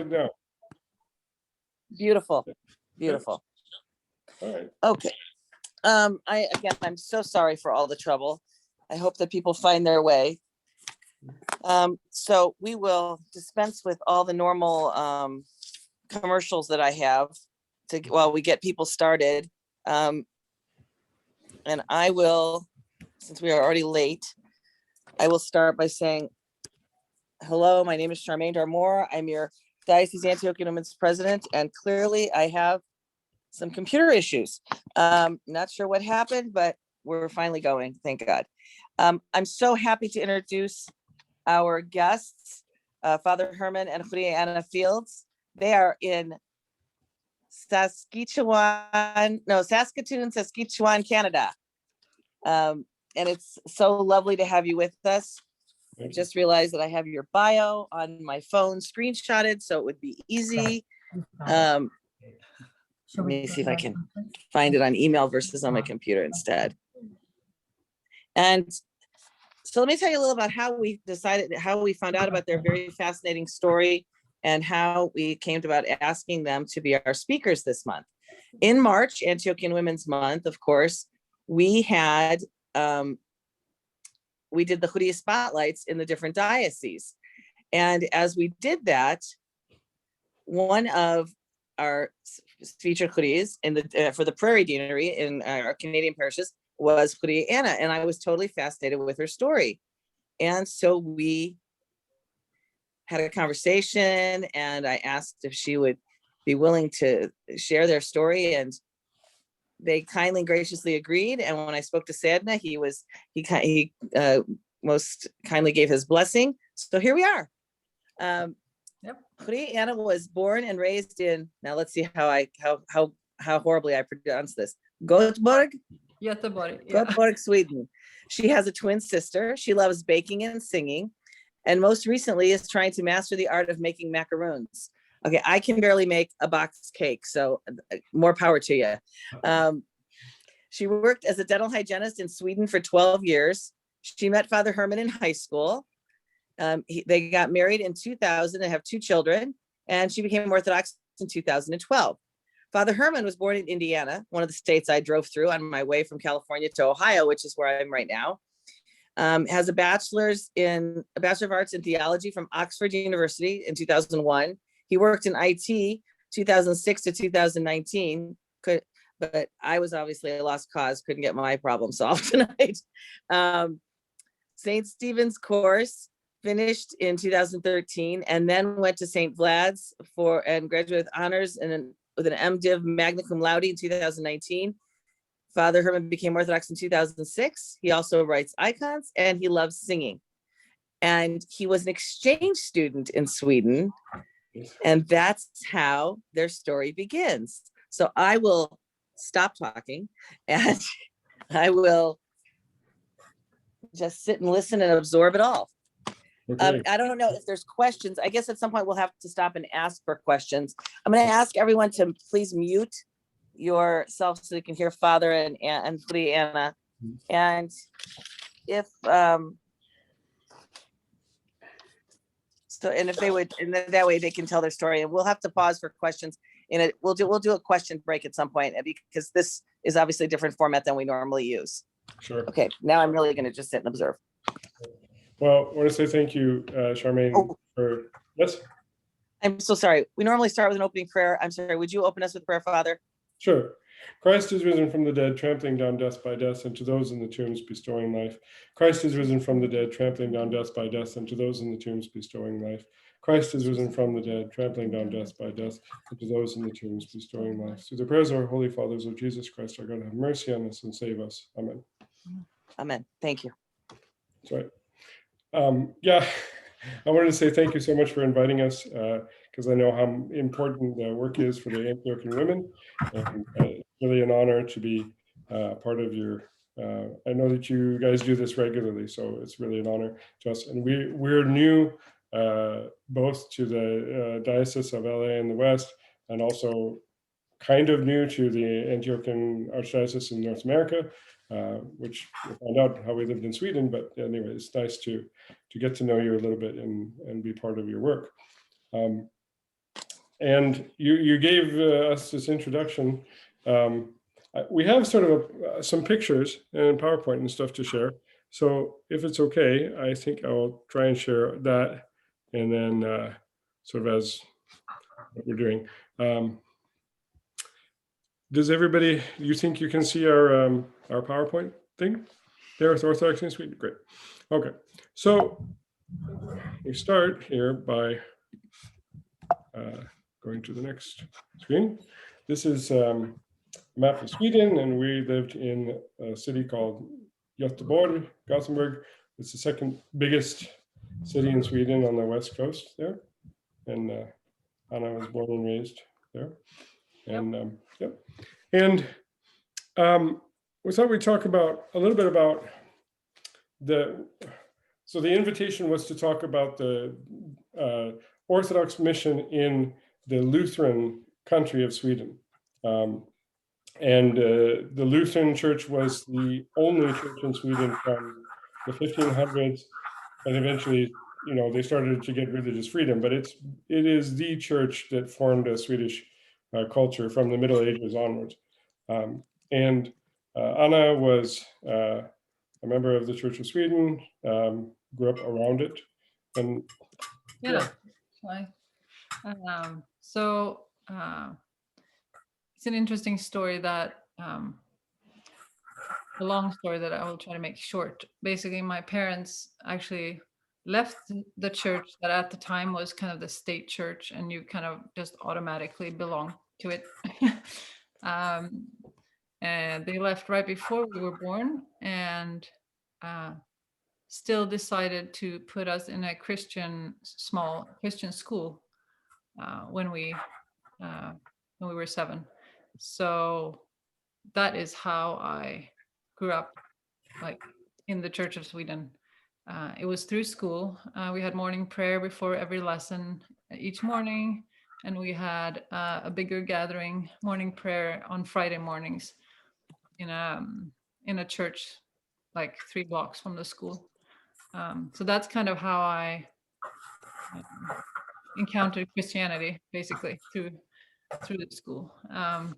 recorded now. Beautiful, beautiful. All right. Okay. I'm so sorry for all the trouble. I hope that people find their way. So we will dispense with all the normal commercials that I have while we get people started. And I will, since we are already late, I will start by saying, hello, my name is Charmaine Darmore. I'm your Diocese Antiochian Women's president, and clearly I have some computer issues. Not sure what happened, but we're finally going, thank God. I'm so happy to introduce our guests, Father Herman and Kh Fields. They are in Saskatchewan, Canada. And it's so lovely to have you with us. I just realized that I have your bio on my phone screenshotted, so it would be easy. Let me see if I can find it on email versus on my computer instead. And so let me tell you a little about how we found out about their very fascinating story and how we came about asking them to be our speakers this month. In March, Antiochian Women's Month, of course, we had we did the Kh spotlights in the different dioceses. And as we did that, one of our featured Khs in the for the Prairie Deanery in our Canadian parishes was Kh Anna, and I was totally fascinated with her story. And so we had a conversation, and I asked if she would be willing to share their story, and they kindly and graciously agreed. And when I spoke to Sadna, he most kindly gave his blessing. So here we are. Kh Anna was born and raised in, now let's see how horribly I pronounce this, Göteborg, Sweden. She has a twin sister. She loves baking and singing, and most recently is trying to master the art of making macaroons. Okay, I can barely make a box cake, so more power to you. She worked as a dental hygienist in Sweden for 12 years. She met Father Herman in high school. They got married in 2000 and have 2 children, and she became Orthodox in 2012. Father Herman was born in Indiana, one of the states I drove through on my way from California to Ohio, which is where I am right now. Has a Bachelor of Arts in Theology from Oxford University in 2001. He worked in IT 2006 to 2019, but I was obviously a lost cause, couldn't get my problem solved tonight. St. Stephen's course finished in 2013, and then went to St. Vlad's and graduated with honors with an MDiv magna cum laude in 2019. Father Herman became Orthodox in 2006. He also writes icons, and he loves singing. And he was an exchange student in Sweden, and that's how their story begins. So I will stop talking, and I will just sit and listen and absorb it all. Okay. I don't know if there's questions. I guess at some point we'll have to stop and ask for questions. I'm going to ask everyone to please mute yourself so you can hear Father and Kh Anna. And if if they would, and that way they can tell their story, and we'll have to pause for questions. We'll do a question break at some point, because this is obviously a different format than we normally use. Sure. Okay, now I'm really going to just sit and observe. Well, I want to say thank you, Charmaine, for yes. I'm so sorry. We normally start with an opening prayer. I'm sorry. Would you open us with prayer, Father? Sure. Christ is risen from the dead, trampling down death by death, and to those in the tombs bestowing life. Christ is risen from the dead, trampling down death by death, and to those in the tombs bestowing life. Christ is risen from the dead, trampling down death by death, and to those in the tombs bestowing life. Through the prayers of our holy fathers, of Jesus Christ, our God, have mercy on us and save us. Amen. Amen. Thank you. That's right. Yeah, I wanted to say thank you so much for inviting us, because I know how important the work is for the Antiochian women, and it's really an honor to be part of your. I know that you guys do this regularly, so it's really an honor to us. And we're new, both to the Diocese of LA in the West, and also kind of new to the Antiochian Archdiocese in North America, which we'll find out how we lived in Sweden. But anyway, it's nice to get to know you a little bit and be part of your work. And you gave us this introduction. We have sort of some pictures and PowerPoint and stuff to share. So if it's okay, I think I'll try and share that, and then sort of as what we're doing. Does everybody, you think you can see our PowerPoint thing there with Orthodoxy in Sweden? Great. Okay, so we start here by going to the next screen. This is a map of Sweden, and we lived in a city called Göteborg, Gothenburg. It's the second biggest city in Sweden on the west coast there. And Anna was born and raised there. And yep. And we thought we'd talk about a little bit about so the invitation was to talk about the Orthodox mission in the Lutheran country of Sweden. And the Lutheran Church was the only church in Sweden from the 1500s, and eventually, they started to get religious freedom. But it is the church that formed a Swedish culture from the Middle Ages onwards. And Anna was a member of the Church of Sweden, grew up around it, and yeah. So it's an interesting story that a long story that I will try to make short. Basically, my parents actually left the church that at the time was kind of the state church, and you kind of just automatically belong to it. And they left right before we were born, and still decided to put us in a small Christian school when we were 7. So that is how I grew up, like in the Church of Sweden. It was through school. We had morning prayer before every lesson each morning, and we had a bigger gathering, morning prayer on Friday mornings in a church like 3 blocks from the school. So that's kind of how I encountered Christianity, basically through the school. And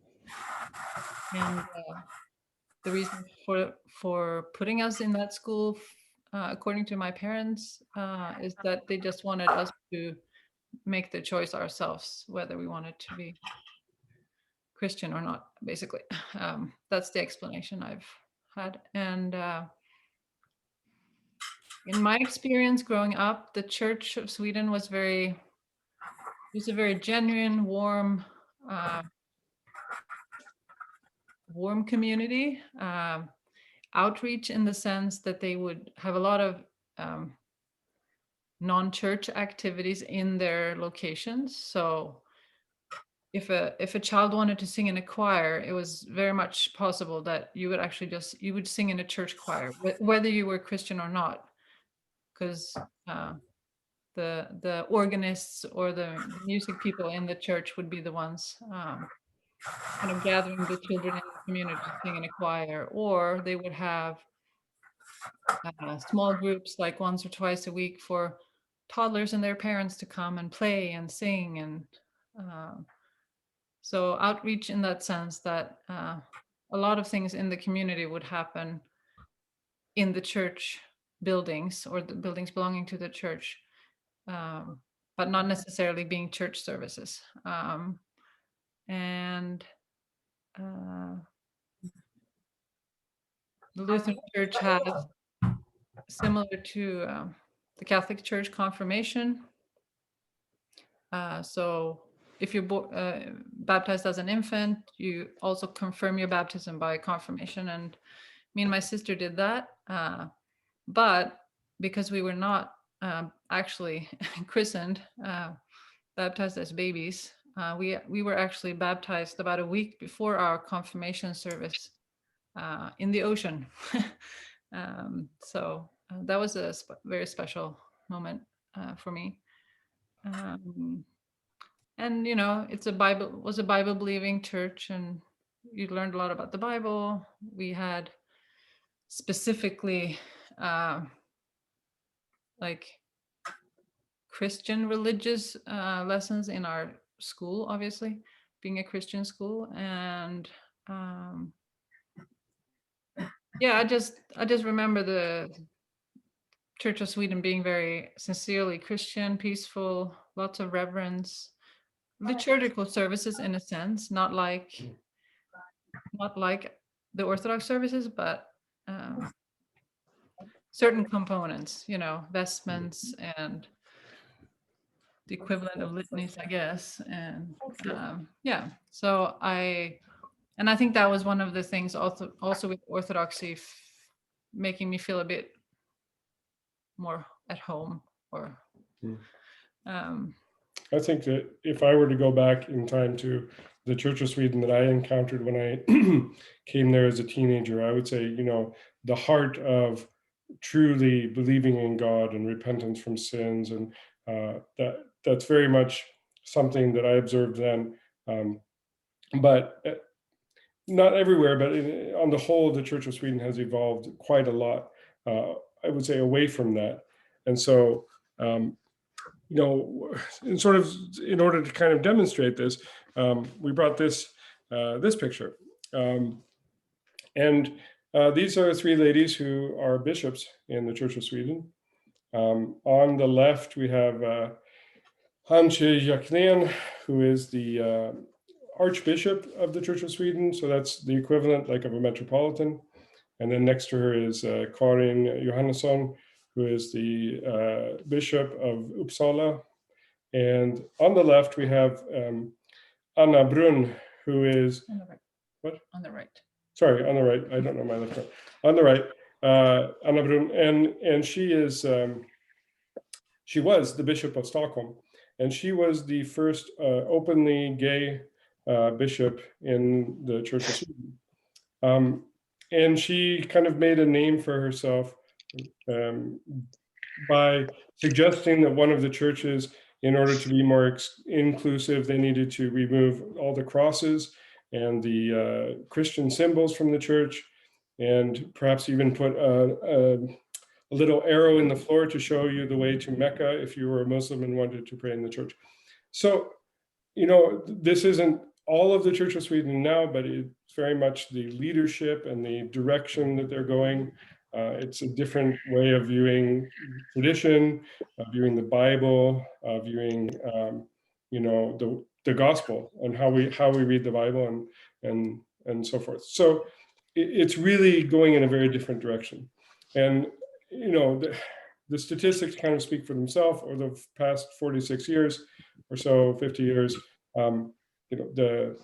the reason for putting us in that school, according to my parents, is that they just wanted us to make the choice ourselves whether we wanted to be Christian or not, basically. That's the explanation I've had. And in my experience growing up, the Church of Sweden was a very genuine, warm community. Outreach in the sense that they would have a lot of non-church activities in their locations. So if a child wanted to sing in a choir, it was very much possible that you would actually you would sing in a church choir, whether you were Christian or not, because the organists or the music people in the church would be the ones kind of gathering the children in the community to sing in a choir, or they would have small groups like once or twice a week for toddlers and their parents to come and play and sing. And so outreach in that sense that a lot of things in the community would happen in the church buildings or the buildings belonging to the church, but not necessarily being church services. And the Lutheran Church has, similar to the Catholic Church, confirmation. So if you're baptized as an infant, you also confirm your baptism by confirmation. And me and my sister did that. But because we were not actually christened, baptized as babies, we were actually baptized about a week before our confirmation service in the ocean. So that was a very special moment for me. And it's was a Bible believing church, and you learned a lot about the Bible. We had specifically like Christian religious lessons in our school, obviously, being a Christian school. And yeah, I just remember the Church of Sweden being very sincerely Christian, peaceful, lots of reverence, liturgical services in a sense, not like the Orthodox services, but certain components, you know, vestments and the equivalent of litanies, I guess. And yeah, so I think that was one of the things also with Orthodoxy making me feel a bit more at home, or I think that if I were to go back in time to the Church of Sweden that I encountered when I came there as a teenager, I would say, you know, the heart of truly believing in God and repentance from sins, and that's very much something that I observed then. But not everywhere, but on the whole, the Church of Sweden has evolved quite a lot, I would say, away from that. And so, you know, in sort of in order to kind of demonstrate this, we brought this this picture, and these are three ladies who are bishops in the Church of Sweden. On the left, we have Antiochian, who is the Archbishop of the Church of Sweden, so that's the equivalent like of a metropolitan. And then next to her is Karin Johannesson, who is the Bishop of Uppsala. And on the left, we have Anna Brunn, who is, on the right. what? On the right. Sorry, on the right. I don't know my left hand. On the right, Anna Brunn, and she is, she was the Bishop of Stockholm, and she was the first openly gay bishop in the Church of Sweden. And she kind of made a name for herself by suggesting that one of the churches, in order to be more inclusive, they needed to remove all the crosses and the Christian symbols from the church, and perhaps even put a little arrow in the floor to show you the way to Mecca if you were a Muslim and wanted to pray in the church. So, you know, this isn't all of the Church of Sweden now, but it's very much the leadership and the direction that they're going. It's a different way of viewing tradition, of viewing the Bible, of viewing, you know, the gospel, and how we read the Bible, and so forth. So it's really going in a very different direction. And you know, the statistics kind of speak for themselves. Over the past 46 years or so, 50 years, you know,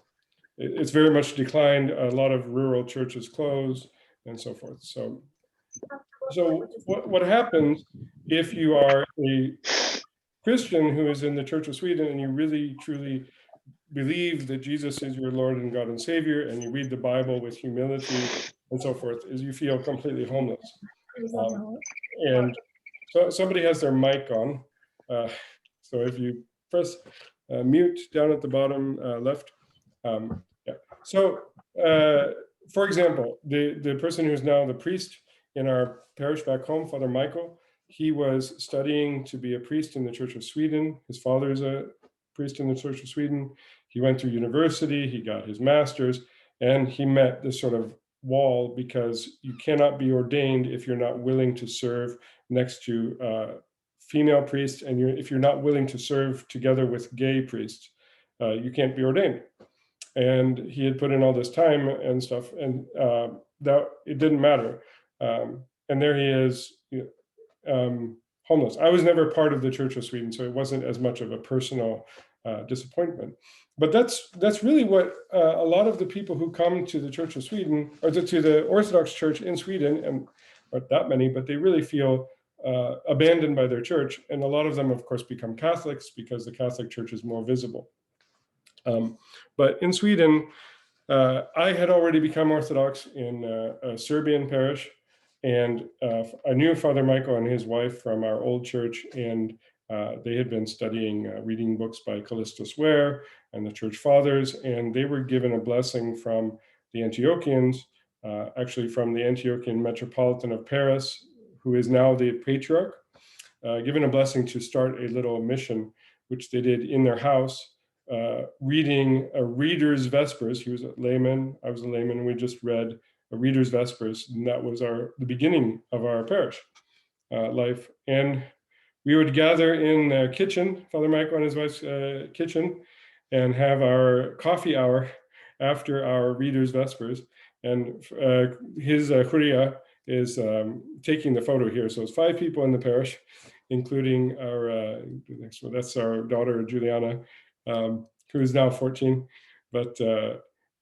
it's very much declined. A lot of rural churches closed, and so forth. So what happens if you are a Christian who is in the Church of Sweden and you really truly believe that Jesus is your Lord and God and Savior, and you read the Bible with humility and so forth, is you feel completely homeless. And so somebody has their mic on. So if you press mute down at the bottom left. Yeah. So for example, the person who's now the priest in our parish back home, Father Michael, he was studying to be a priest in the Church of Sweden. His father is a priest in the Church of Sweden. He went to university, he got his master's, and he met this sort of wall, because you cannot be ordained if you're not willing to serve next to female priests, and if you're not willing to serve together with gay priests, you can't be ordained. And he had put in all this time and stuff, and that it didn't matter. And there he is, homeless. I was never part of the Church of Sweden, so it wasn't as much of a personal disappointment. But that's really what a lot of the people who come to the Church of Sweden, or to the Orthodox Church in Sweden, and not that many, but they really feel abandoned by their church. And a lot of them, of course, become Catholics because the Catholic Church is more visible. But in Sweden, I had already become Orthodox in a Serbian parish, and I knew Father Michael and his wife from our old church, and they had been studying reading books by Callistus Ware and the Church Fathers, and they were given a blessing from the Antiochians, actually from the Antiochian Metropolitan of Paris, who is now the Patriarch, given a blessing to start a little mission, which they did in their house. reading a reader's Vespers. He was a layman, I was a layman, and we just read a reader's Vespers, and that was the beginning of our parish life. And we would gather in the kitchen, Father Michael and his wife's kitchen, and have our coffee hour after our reader's Vespers. And his curia is taking the photo here. So it's 5 people in the parish, including our next one. That's our daughter Juliana, who is now 14. But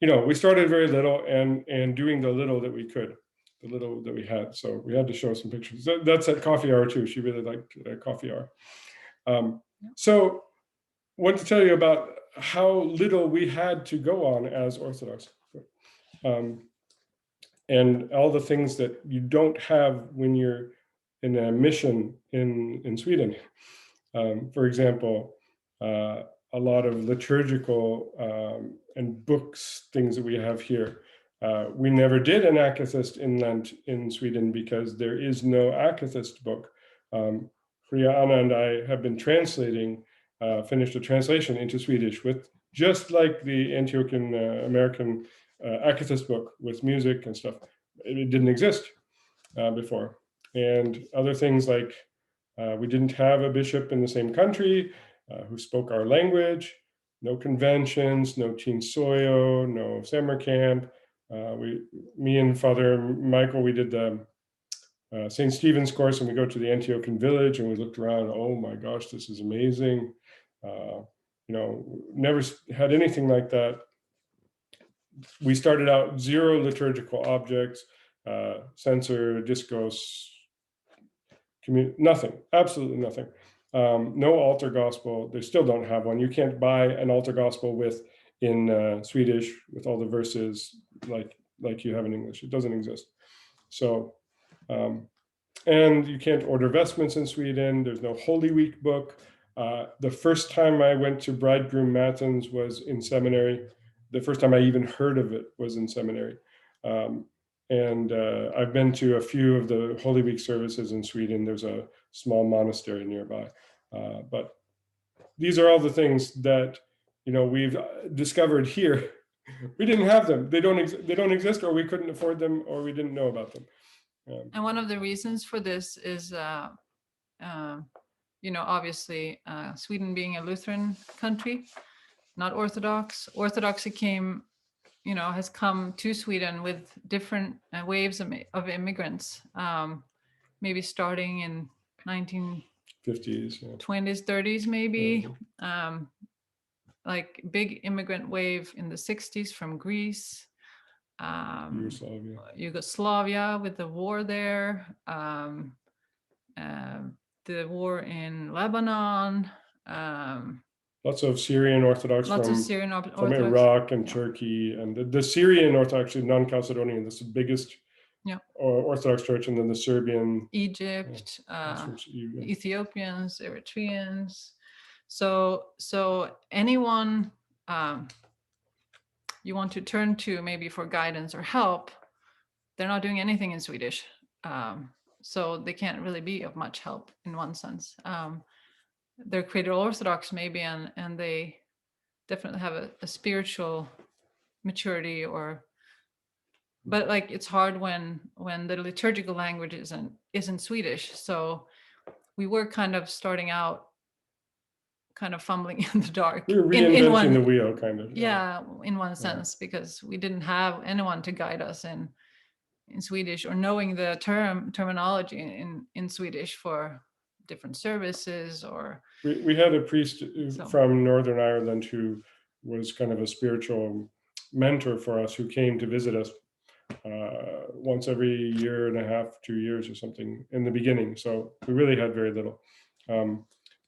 we started very little and doing the little that we could, the little that we had. So we had to show some pictures. That's at coffee hour too. She really liked coffee hour. So I want to tell you about how little we had to go on as Orthodox. And all the things that you don't have when you're in a mission in Sweden. For example, a lot of liturgical and books, things that we have here. We never did an Akathist in Lent in Sweden because there is no Akathist book. Maria Anna and I have been translating, finished a translation into Swedish with just like the Antiochian American Akathist book with music and stuff. It didn't exist before. And other things like we didn't have a bishop in the same country who spoke our language, no conventions, no teen soyo, no summer camp. Me and Father Michael, we did the St. Stephen's course, and we go to the Antiochian village and we looked around. Oh my gosh, this is amazing. Never had anything like that. We started out 0 liturgical objects, censer, discos, nothing, absolutely nothing. No altar gospel. They still don't have one. You can't buy an altar gospel in Swedish with all the verses like you have in English. It doesn't exist. So, and you can't order vestments in Sweden. There's no Holy Week book. The first time I went to bridegroom matins was in seminary. The first time I even heard of it was in seminary. And I've been to a few of the Holy Week services in Sweden. There's a small monastery nearby. But these are all the things that we've discovered here. We didn't have them. They don't exist, or we couldn't afford them, or we didn't know about them. And one of the reasons for this is, obviously Sweden being a Lutheran country, not Orthodox. Orthodoxy has come to Sweden with different waves of immigrants, maybe starting in 1950s, 20s, 30s, maybe. Like big immigrant wave in the 60s from Greece, Yugoslavia with the war there, the war in Lebanon. Lots of Syrian Orthodox from Iraq and Turkey, and the Syrian Orthodox, non-Chalcedonian, that's the biggest Orthodox church, and then the Serbian, Egypt, Ethiopians, Eritreans. So anyone you want to turn to maybe for guidance or help, they're not doing anything in Swedish, so they can't really be of much help in one sense. They're created Orthodox maybe, and they definitely have a spiritual maturity, but like it's hard when the liturgical language isn't Swedish. So we were kind of starting out, kind of fumbling in the dark. We were reinventing the wheel, kind of. Yeah, in one sense, because we didn't have anyone to guide us in Swedish, or knowing the terminology in Swedish for different services. Or we had a priest from Northern Ireland who was kind of a spiritual mentor for us, who came to visit us once every year and a half, 2 years or something in the beginning. So we really had very little.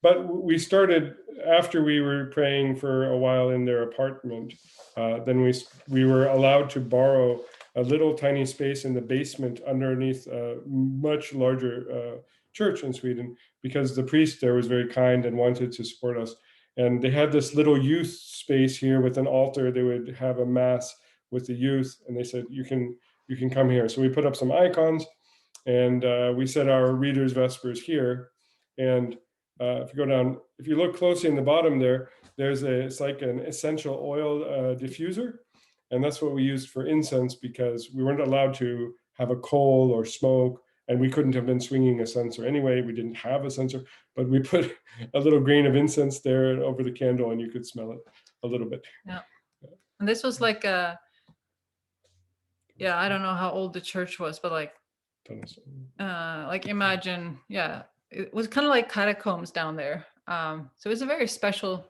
But we started after we were praying for a while in their apartment. Then we were allowed to borrow a little tiny space in the basement underneath a much larger church in Sweden, because the priest there was very kind and wanted to support us. And they had this little youth space here with an altar. They would have a mass with the youth, and they said, you can come here. So we put up some icons, and we said our readers' Vespers here. And if you go down, if you look closely in the bottom there, it's like an essential oil diffuser. And that's what we used for incense, because we weren't allowed to have a coal or smoke, and we couldn't have been swinging a censer anyway. We didn't have a censer, but we put a little grain of incense there over the candle, and you could smell it a little bit. Yeah. And this was like I don't know how old the church was, but like imagine, it was kind of like catacombs down there. So it was a very special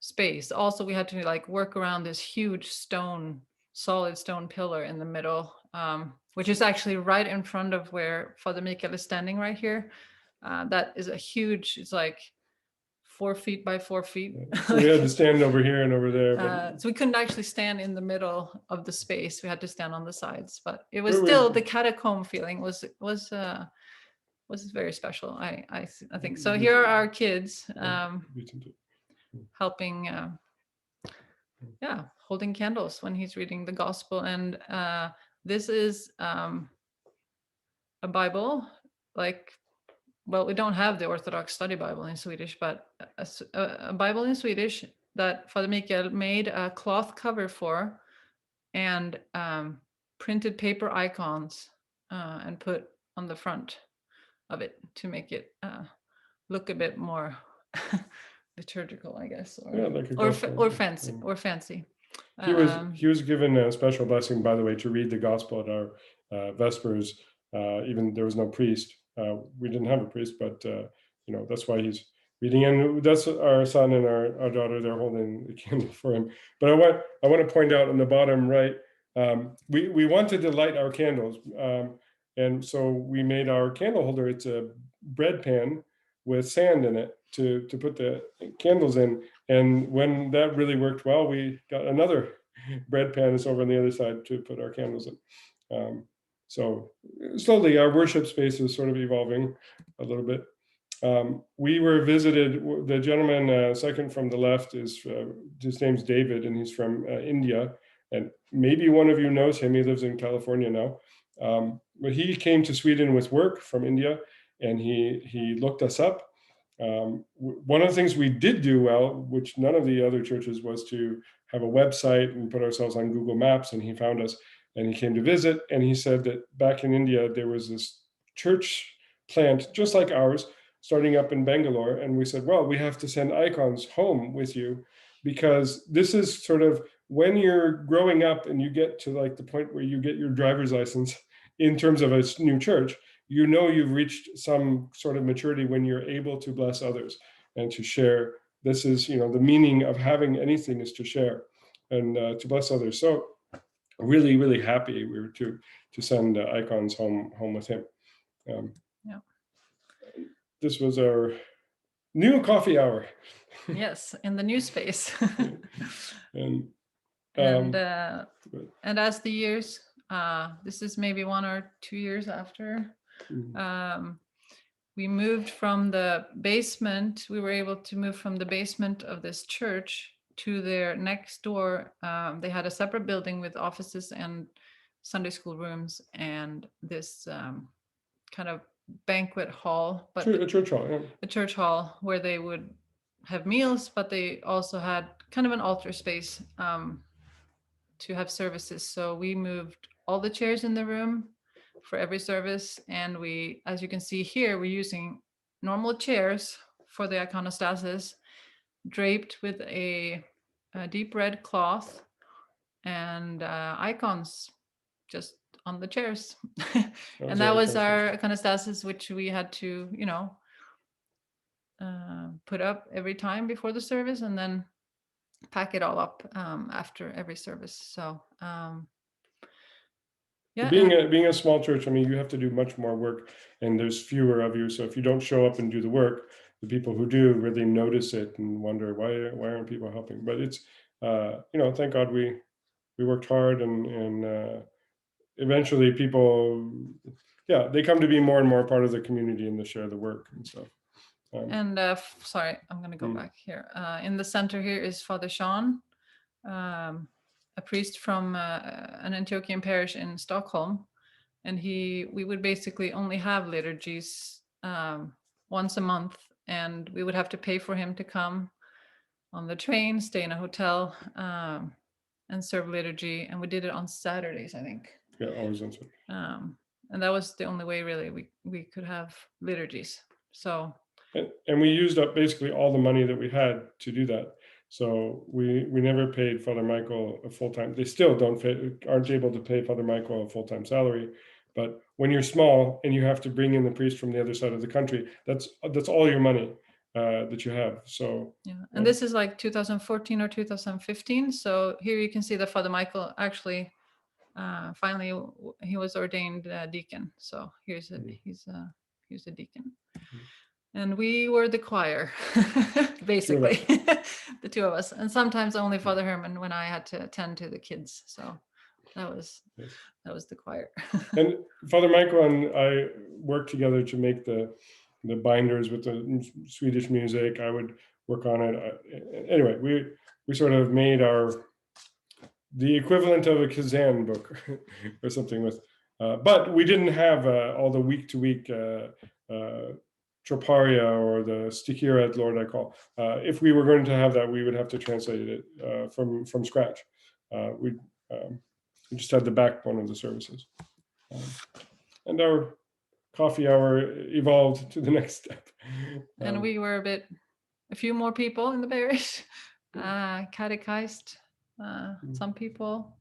space. Also, we had to like work around this huge solid stone pillar in the middle, which is actually right in front of where Father Mikael is standing right here. That is a huge, it's like 4 feet by 4 feet. So we had to stand over here and over there. But so we couldn't actually stand in the middle of the space. We had to stand on the sides, but it was still the catacomb feeling was very special. I think so. Here are our kids helping, holding candles when he's reading the gospel. And this is a Bible, well, we don't have the Orthodox study Bible in Swedish, but a Bible in Swedish that Father Mikael made a cloth cover for, and printed paper icons and put on the front of it to make it look a bit more liturgical, I guess, or fancy. He was given a special blessing, by the way, to read the gospel at our Vespers. Even there was no priest. We didn't have a priest, but that's why he's reading. And that's our son and our daughter. They're holding the candle for him. But I want to point out on the bottom right, we wanted to light our candles, and so we made our candle holder. It's a bread pan with sand in it to put the candles in. And when that really worked well, we got another bread pan that's over on the other side to put our candles in. So slowly our worship space is sort of evolving a little bit. We were visited, the gentleman second from the left his name's David, and he's from India. And maybe one of you knows him. He lives in California now. But he came to Sweden with work from India, and he looked us up. One of the things we did do well, which none of the other churches, was to have a website and put ourselves on Google Maps, and he found us and he came to visit. And he said that back in India, there was this church plant just like ours starting up in Bangalore. And we said, well, we have to send icons home with you, because this is sort of when you're growing up and you get to like the point where you get your driver's license in terms of a new church, you've reached some sort of maturity when you're able to bless others and to share. This is, the meaning of having anything is to share and to bless others. So really, really happy we were to send icons home with him. This was our new coffee hour. Yes, in the new space. And as the years, this is maybe 1 or 2 years after, we moved from the basement. We were able to move from the basement of this church to their next door. They had a separate building with offices and Sunday school rooms and this kind of banquet hall, but a church hall, a church hall where they would have meals, but they also had kind of an altar space to have services. So we moved all the chairs in the room for every service, and we, as you can see here, we're using normal chairs for the iconostasis, draped with a deep red cloth, and icons just on the chairs. And that was our iconostasis, which we had to, put up every time before the service, and then pack it all up after every service. So being a small church, you have to do much more work, and there's fewer of you. So if you don't show up and do the work, the people who do really notice it and wonder why aren't people helping. But it's thank God we worked hard, and eventually people they come to be more and more part of the community and to share the work and stuff. Sorry, I'm going to go back here. In the center here is Father Sean, a priest from an Antiochian parish in Stockholm. And we would basically only have liturgies once a month, and we would have to pay for him to come on the train, stay in a hotel, and serve liturgy. And we did it on Saturdays, I think. Yeah, always on Saturday. And that was the only way really we could have liturgies. So And we used up basically all the money that we had to do that. So we never paid Father Michael a full-time. They still aren't able to pay Father Michael a full-time salary. But when you're small and you have to bring in the priest from the other side of the country, that's all your money that you have. So yeah, and this is like 2014 or 2015. So here you can see that Father Michael actually finally he was ordained deacon. So he's a deacon. And we were the choir, basically, the two of us. And sometimes only Father Herman when I had to attend to the kids. So that was the choir. And Father Michael and I worked together to make the binders with the Swedish music. I would work on it. Anyway, we sort of made the equivalent of a Kazan book or something with, but we didn't have all the week-to-week troparia or the stikirat, Lord I call. If we were going to have that, we would have to translate it from scratch. We just had the backbone of the services. And our coffee hour evolved to the next step. And we were a few more people in the parish, catechized, some people.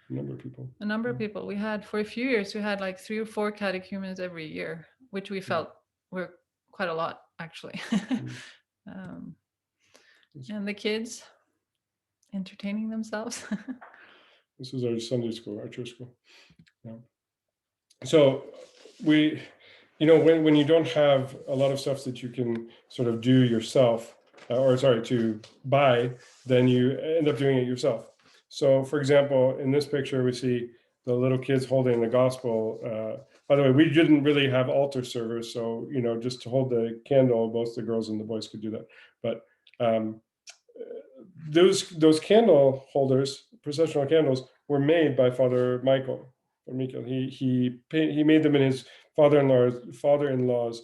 A number of people. A number of people. We had, for a few years, we had like 3 or 4 catechumens every year, which we felt were quite a lot, actually. And the kids entertaining themselves. This was our Sunday school, our church school. Yeah. So we, when you don't have a lot of stuff that you can sort of do yourself, to buy, then you end up doing it yourself. So, for example, in this picture, we see the little kids holding the gospel. By the way, we didn't really have altar servers, so just to hold the candle, both the girls and the boys could do that. But those candle holders, processional candles, were made by Father Michael. He made them in his father-in-law's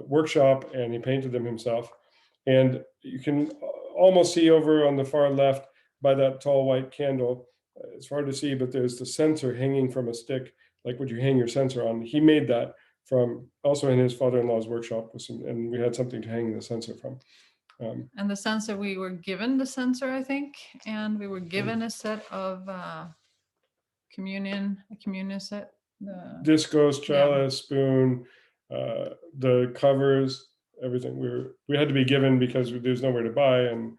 workshop, and he painted them himself. And you can almost see over on the far left by that tall white candle. It's hard to see, but there's the censer hanging from a stick, like what you hang your censer on. He made that from also in his father-in-law's workshop, and we had something to hang the censer from. And the censer, we were given the censer, I think, and we were given a set of a communion set. Discos, chalice, spoon, the covers, everything. We had to be given because there's nowhere to buy, and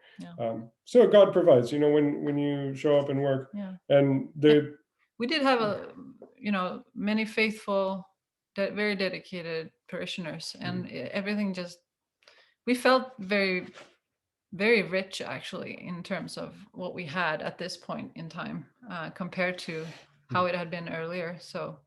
so God provides. When you show up and work, and we did have many faithful, very dedicated parishioners, and everything we felt very, very rich, actually, in terms of what we had at this point in time compared to how it had been earlier. So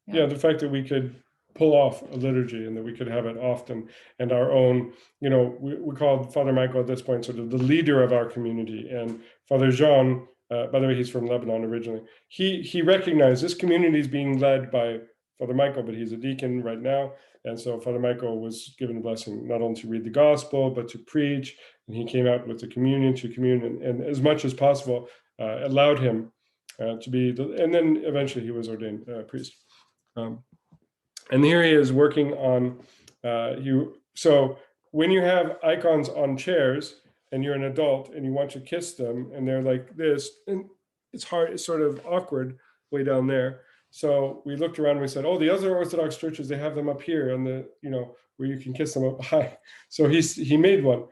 the fact that we could pull off a liturgy and that we could have it often, and our own, we called Father Michael at this point sort of the leader of our community. And Father Jean, by the way, he's from Lebanon originally, he recognized this community is being led by Father Michael, but he's a deacon right now. And so Father Michael was given a blessing not only to read the gospel, but to preach. And he came out with the communion to commune, and as much as possible allowed him to be, and then eventually he was ordained priest. And here he is working on, so when you have icons on chairs and you're an adult and you want to kiss them and they're like this, and it's hard, it's sort of awkward way down there. So we looked around and we said, oh, the other Orthodox churches, they have them up here on the, where you can kiss them up high. So he made one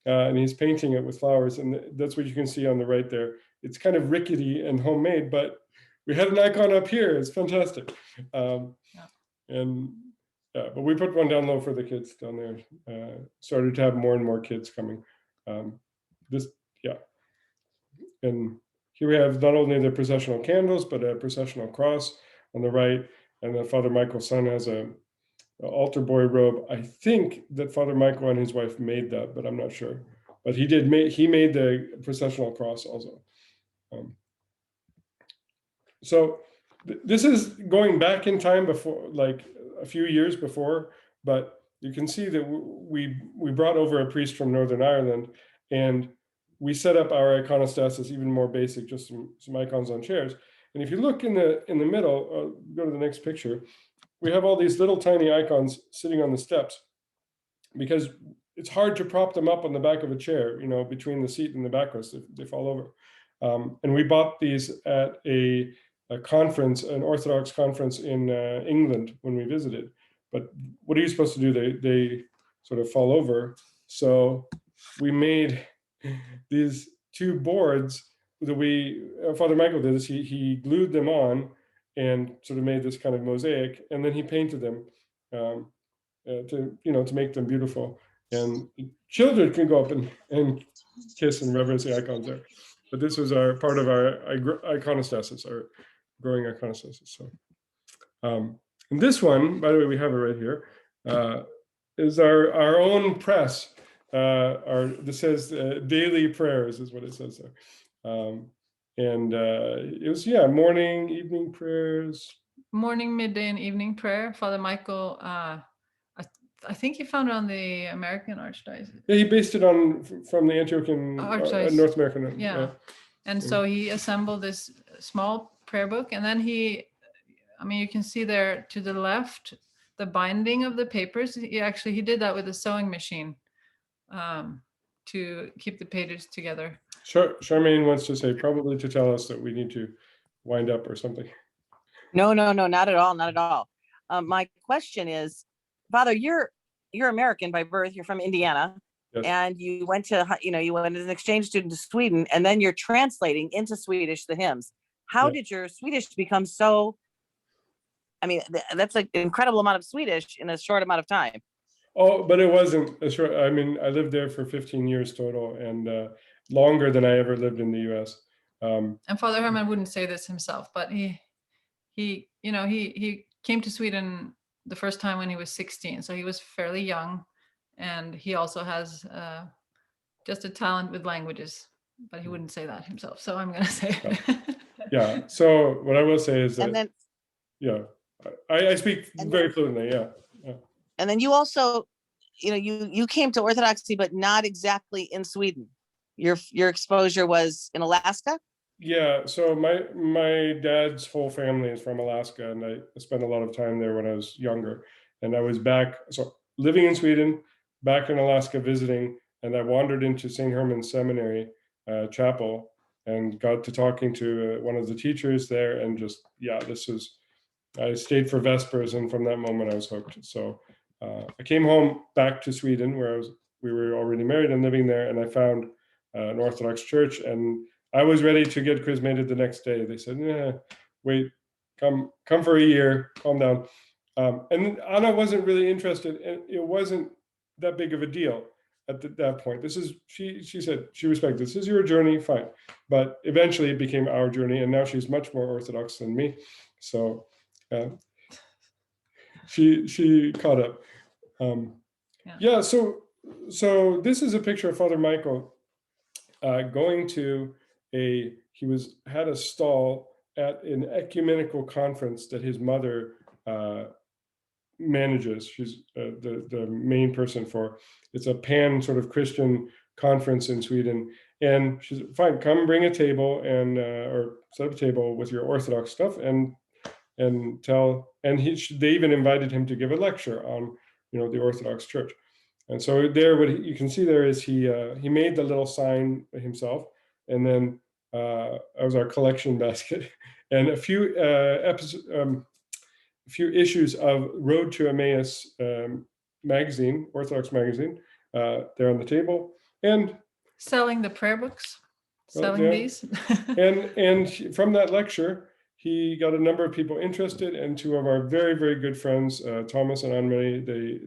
and he's painting it with flowers. And that's what you can see on the right there. It's kind of rickety and homemade, but we had an icon up here. It's fantastic. But we put one down low for the kids down there. Started to have more and more kids coming. And here we have not only the processional candles, but a processional cross on the right. And then Father Michael's son has an altar boy robe. I think that Father Michael and his wife made that, but I'm not sure. But he made the processional cross also. So this is going back in time before, like a few years before, but you can see that we brought over a priest from Northern Ireland, and we set up our iconostasis even more basic, just some icons on chairs. And if you look in the middle, go to the next picture, we have all these little tiny icons sitting on the steps, because it's hard to prop them up on the back of a chair, between the seat and the backrest, they fall over. And we bought these at a conference, an Orthodox conference in England when we visited. But what are you supposed to do? They sort of fall over. So we made these two boards that Father Michael did this. He glued them on and sort of made this kind of mosaic, and then he painted them to make them beautiful. And children can go up and kiss and reverence the icons there. But this was part of our iconostasis, our growing iconostasis. So, and this one, by the way, we have it right here, is our own press. This says daily prayers is what it says there. And it was, morning, evening prayers. Morning, midday, and evening prayer. Father Michael, I think he found it on the American Archdiocese. Yeah, he based it from the Antiochian North American. Yeah. And so he assembled this small prayer book, and then you can see there to the left, the binding of the papers. He did that with a sewing machine to keep the pages together. Charmaine wants to say, probably to tell us that we need to wind up or something. No, not at all. Not at all. My question is, Father, you're American by birth. You're from Indiana. Yes. And you went as an exchange student to Sweden, and then you're translating into Swedish the hymns. How did your Swedish become so? I mean, that's like an incredible amount of Swedish in a short amount of time. Oh, but it wasn't a short. I mean, I lived there for 15 years total, and longer than I ever lived in the U.S. And Father Herman wouldn't say this himself, but he came to Sweden the first time when he was 16, so he was fairly young, and he also has just a talent with languages, but he wouldn't say that himself. So I'm going to say it. Yeah. So what I will say is that, and then, I speak very fluently. Yeah. And then you also, you came to Orthodoxy, but not exactly in Sweden. Your exposure was in Alaska. Yeah. So my dad's whole family is from Alaska, and I spent a lot of time there when I was younger. And I was living in Sweden, back in Alaska visiting, and I wandered into St. Herman's Seminary chapel and got to talking to one of the teachers there, and I stayed for Vespers, and from that moment I was hooked. So I came home back to Sweden, where we were already married and living there, and I found an Orthodox church, and I was ready to get chrismated the next day. They said, wait, come for a year, calm down. And Anna wasn't really interested, and it wasn't that big of a deal at that point. She said she respected, this is your journey, fine. But eventually it became our journey, and now she's much more Orthodox than me. So she caught up. So this is a picture of Father Michael going to had a stall at an ecumenical conference that his mother manages. She's the main person for. It's a pan sort of Christian conference in Sweden, and she's fine. Come, bring a table or set up a table with your Orthodox stuff, and tell. And they even invited him to give a lecture on the Orthodox Church. And so there, what you can see there is he made the little sign himself, and then that was our collection basket, and a few issues of Road to Emmaus magazine, Orthodox magazine, there on the table, and selling the prayer books, these. and from that lecture, he got a number of people interested, and two of our very, very good friends, Thomas and Anne-Marie,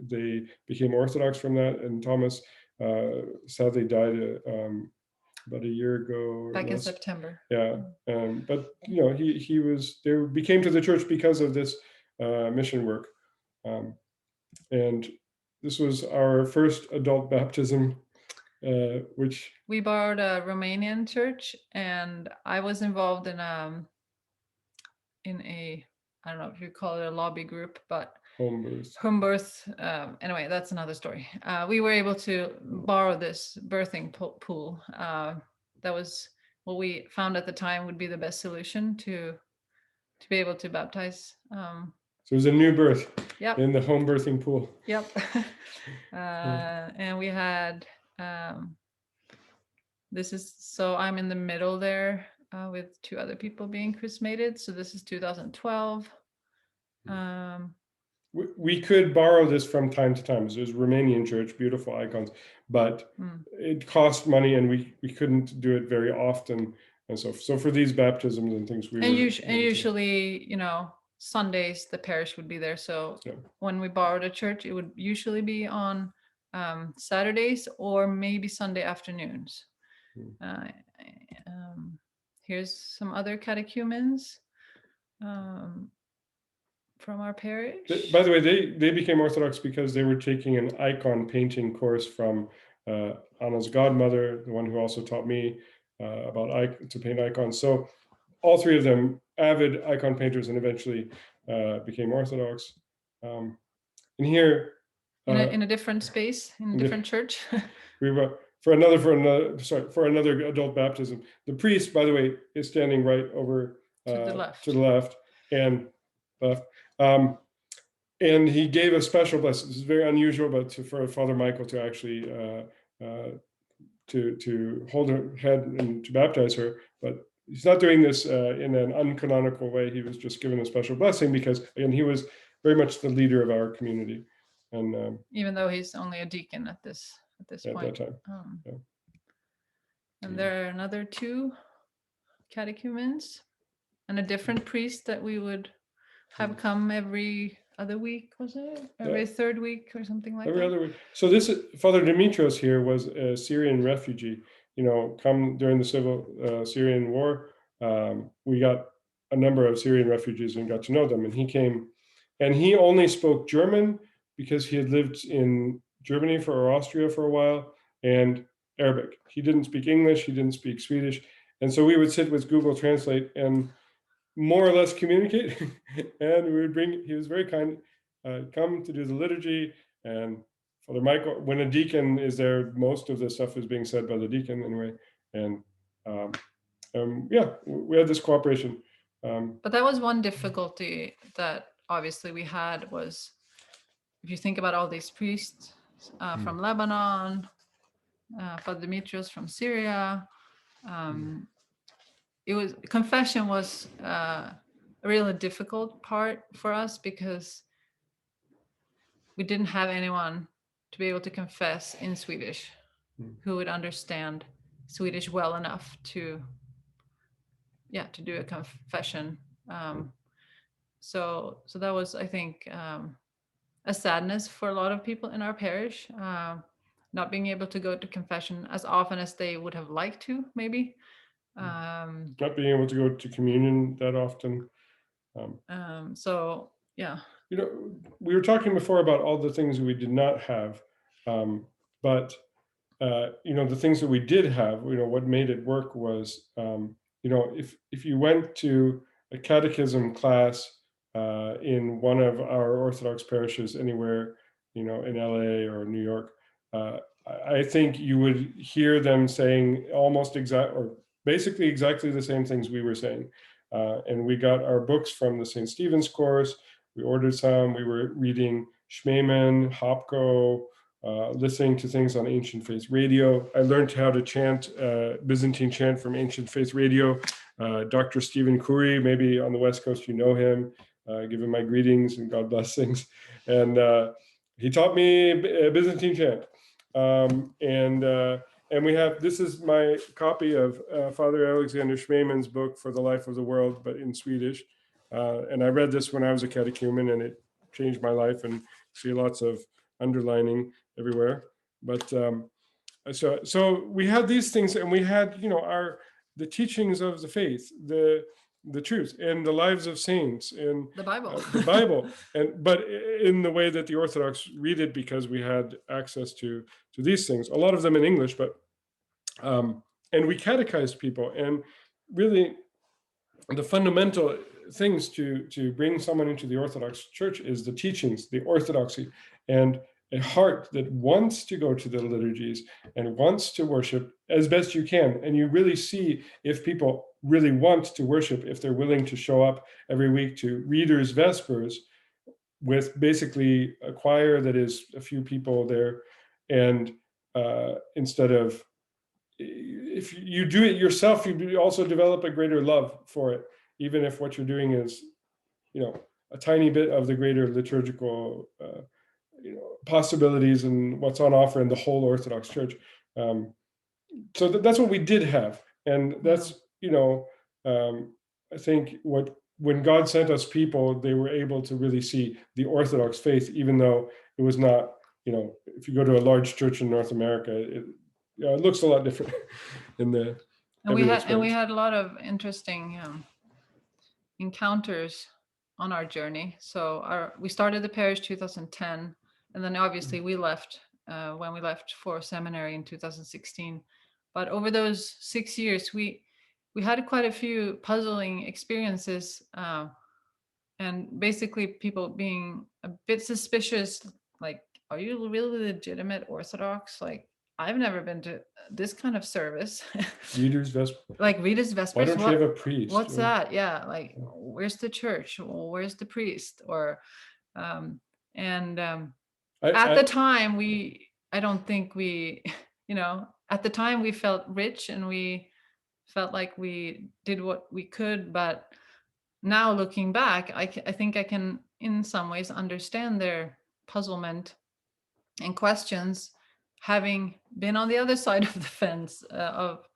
they became Orthodox from that. And Thomas sadly died about a year ago. Back in September. Yeah, but they became to the church because of this mission work, and this was our first adult baptism, which we borrowed a Romanian church, and I was involved in a I don't know if you call it a lobby group, but home birth. home birth. Anyway, that's another story. We were able to borrow this birthing pool. That was what we found at the time would be the best solution to be able to baptize. So it was a new birth Yep. in the home birthing pool. Yep. And we had, so I'm in the middle there with 2 other people being chrismated. So this is 2012. We could borrow this from time to time. There's Romanian church, beautiful icons, but it cost money and we couldn't do it very often. And so for these baptisms and things, usually, Sundays, the parish would be there. So when we borrowed a church, it would usually be on Saturdays or maybe Sunday afternoons. Here's some other catechumens from our parish. By the way, they became Orthodox because they were taking an icon painting course from Anna's godmother, the one who also taught me to paint icons. So all 3 of them avid icon painters and eventually became Orthodox. And here in a different space, in a different church. We were for another adult baptism. The priest, by the way, is standing right over to the left and left. And he gave a special blessing. This is very unusual, but for Father Michael to actually to hold her head and to baptize her. But he's not doing this in an uncanonical way. He was just given a special blessing because, again, he was very much the leader of our community. And even though he's only a deacon at this point. At that time. And there are another 2 catechumens and a different priest that we would have come every other week, was it? Every 3rd week or something like that? Every other week. So this Father Dimitrios here was a Syrian refugee, come during the civil Syrian war. We got a number of Syrian refugees and got to know them. And he came and he only spoke German because he had lived in Germany or Austria for a while, and Arabic. He didn't speak English, he didn't speak Swedish. And so we would sit with Google Translate and more or less communicate. And he was very kind, come to do the liturgy. And Father Michael, when a deacon is there, most of the stuff is being said by the deacon anyway. And we had this cooperation. But that was one difficulty that obviously we had was, if you think about all these priests from Lebanon, Father Dimitrios from Syria, confession was a really difficult part for us because we didn't have anyone to be able to confess in Swedish who would understand Swedish well enough to do a confession. So that was, I think, a sadness for a lot of people in our parish, not being able to go to confession as often as they would have liked to, maybe. Not being able to go to communion that often. So, yeah. We were talking before about all the things we did not have, but the things that we did have, what made it work was, if you went to a catechism class in one of our Orthodox parishes anywhere, in LA or New York, I think you would hear them saying basically exactly the same things we were saying. And we got our books from the St. Stephen's course. We ordered some. We were reading Schmemann, Hopko, listening to things on Ancient Faith Radio. I learned how to chant Byzantine chant from Ancient Faith Radio. Dr. Stephen Curry, maybe on the West Coast, you know him. Give him my greetings and God blessings. And he taught me Byzantine chant. And we have, this is my copy of Father Alexander Schmemann's book For the Life of the World, but in Swedish. And I read this when I was a catechumen, and it changed my life, and see lots of underlining everywhere. But so we had these things, and we had, the teachings of the faith, the truth, and the lives of saints, and the Bible, but in the way that the Orthodox read it, because we had access to these things, a lot of them in English, but and we catechized people, and really the fundamental things to bring someone into the Orthodox Church is the teachings, the Orthodoxy, and a heart that wants to go to the liturgies and wants to worship as best you can. And you really see if people really want to worship, if they're willing to show up every week to Reader's Vespers with basically a choir that is a few people there, and instead of, if you do it yourself, you also develop a greater love for it, even if what you're doing is, a tiny bit of the greater liturgical, possibilities and what's on offer in the whole Orthodox Church. So that's what we did have, and that's I think when God sent us people, they were able to really see the Orthodox faith, even though it was not. If you go to a large church in North America, it looks a lot different in the. And we had a lot of interesting encounters on our journey. So we started the parish 2010, and then obviously we left when we left for seminary in 2016. But over those 6 years, we had quite a few puzzling experiences, and basically people being a bit suspicious, like, are you really legitimate Orthodox? Like, I've never been to this kind of service. Reader's Vespers. Like Reader's Vespers. Why don't you have a priest? What's that? Yeah, like, where's the church? Well, where's the priest? Or, at the time I don't think we, at the time we felt rich and we felt like we did what we could, but now looking back, I think I can in some ways understand their puzzlement and questions, having been on the other side of the fence of,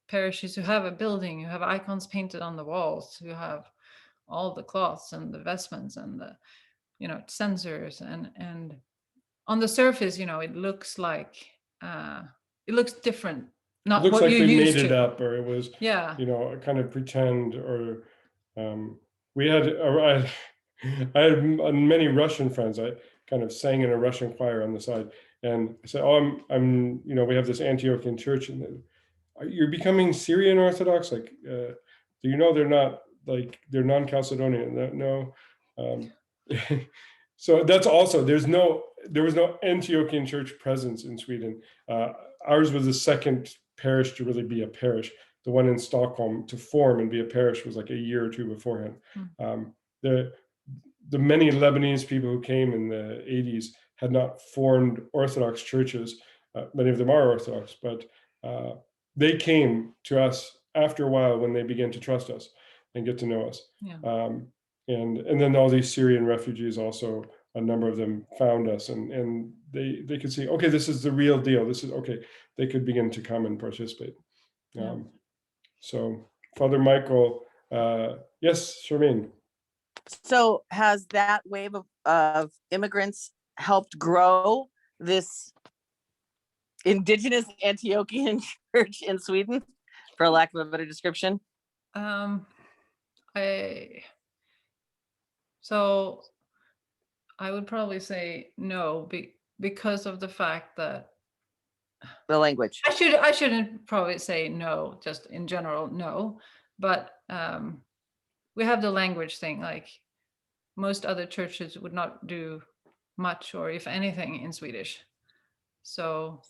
parishes who have a building, who have icons painted on the walls, who have all the cloths and the vestments and the, censers, and on the surface, it looks like it looks different. Not looks what like you they used made it to. up, or it was, Yeah. a kind of pretend, or we had, I had many Russian friends. I kind of sang in a Russian choir on the side, and I said, "Oh, I'm, we have this Antiochian church, and you're becoming Syrian Orthodox. Like, do you know they're not, like, they're non-Chalcedonian? No." So that's also, there was no Antiochian church presence in Sweden. Ours was the second parish to really be a parish. The one in Stockholm to form and be a parish was like a year or two beforehand. The many Lebanese people who came in the 80s had not formed Orthodox churches. Many of them are Orthodox, but they came to us after a while when they began to trust us and get to know us. Yeah. And then all these Syrian refugees also, a number of them found us, and they could see, okay, this is the real deal. This is okay. They could begin to come and participate. Yeah. So Father Michael, yes, Charmaine. So has that wave of immigrants helped grow this indigenous Antiochian church in Sweden, for lack of a better description? So I would probably say no, because of the fact that The language. I shouldn't probably say no, just in general, no, but we have the language thing. Like, most other churches would not do much, or if anything, in Swedish. So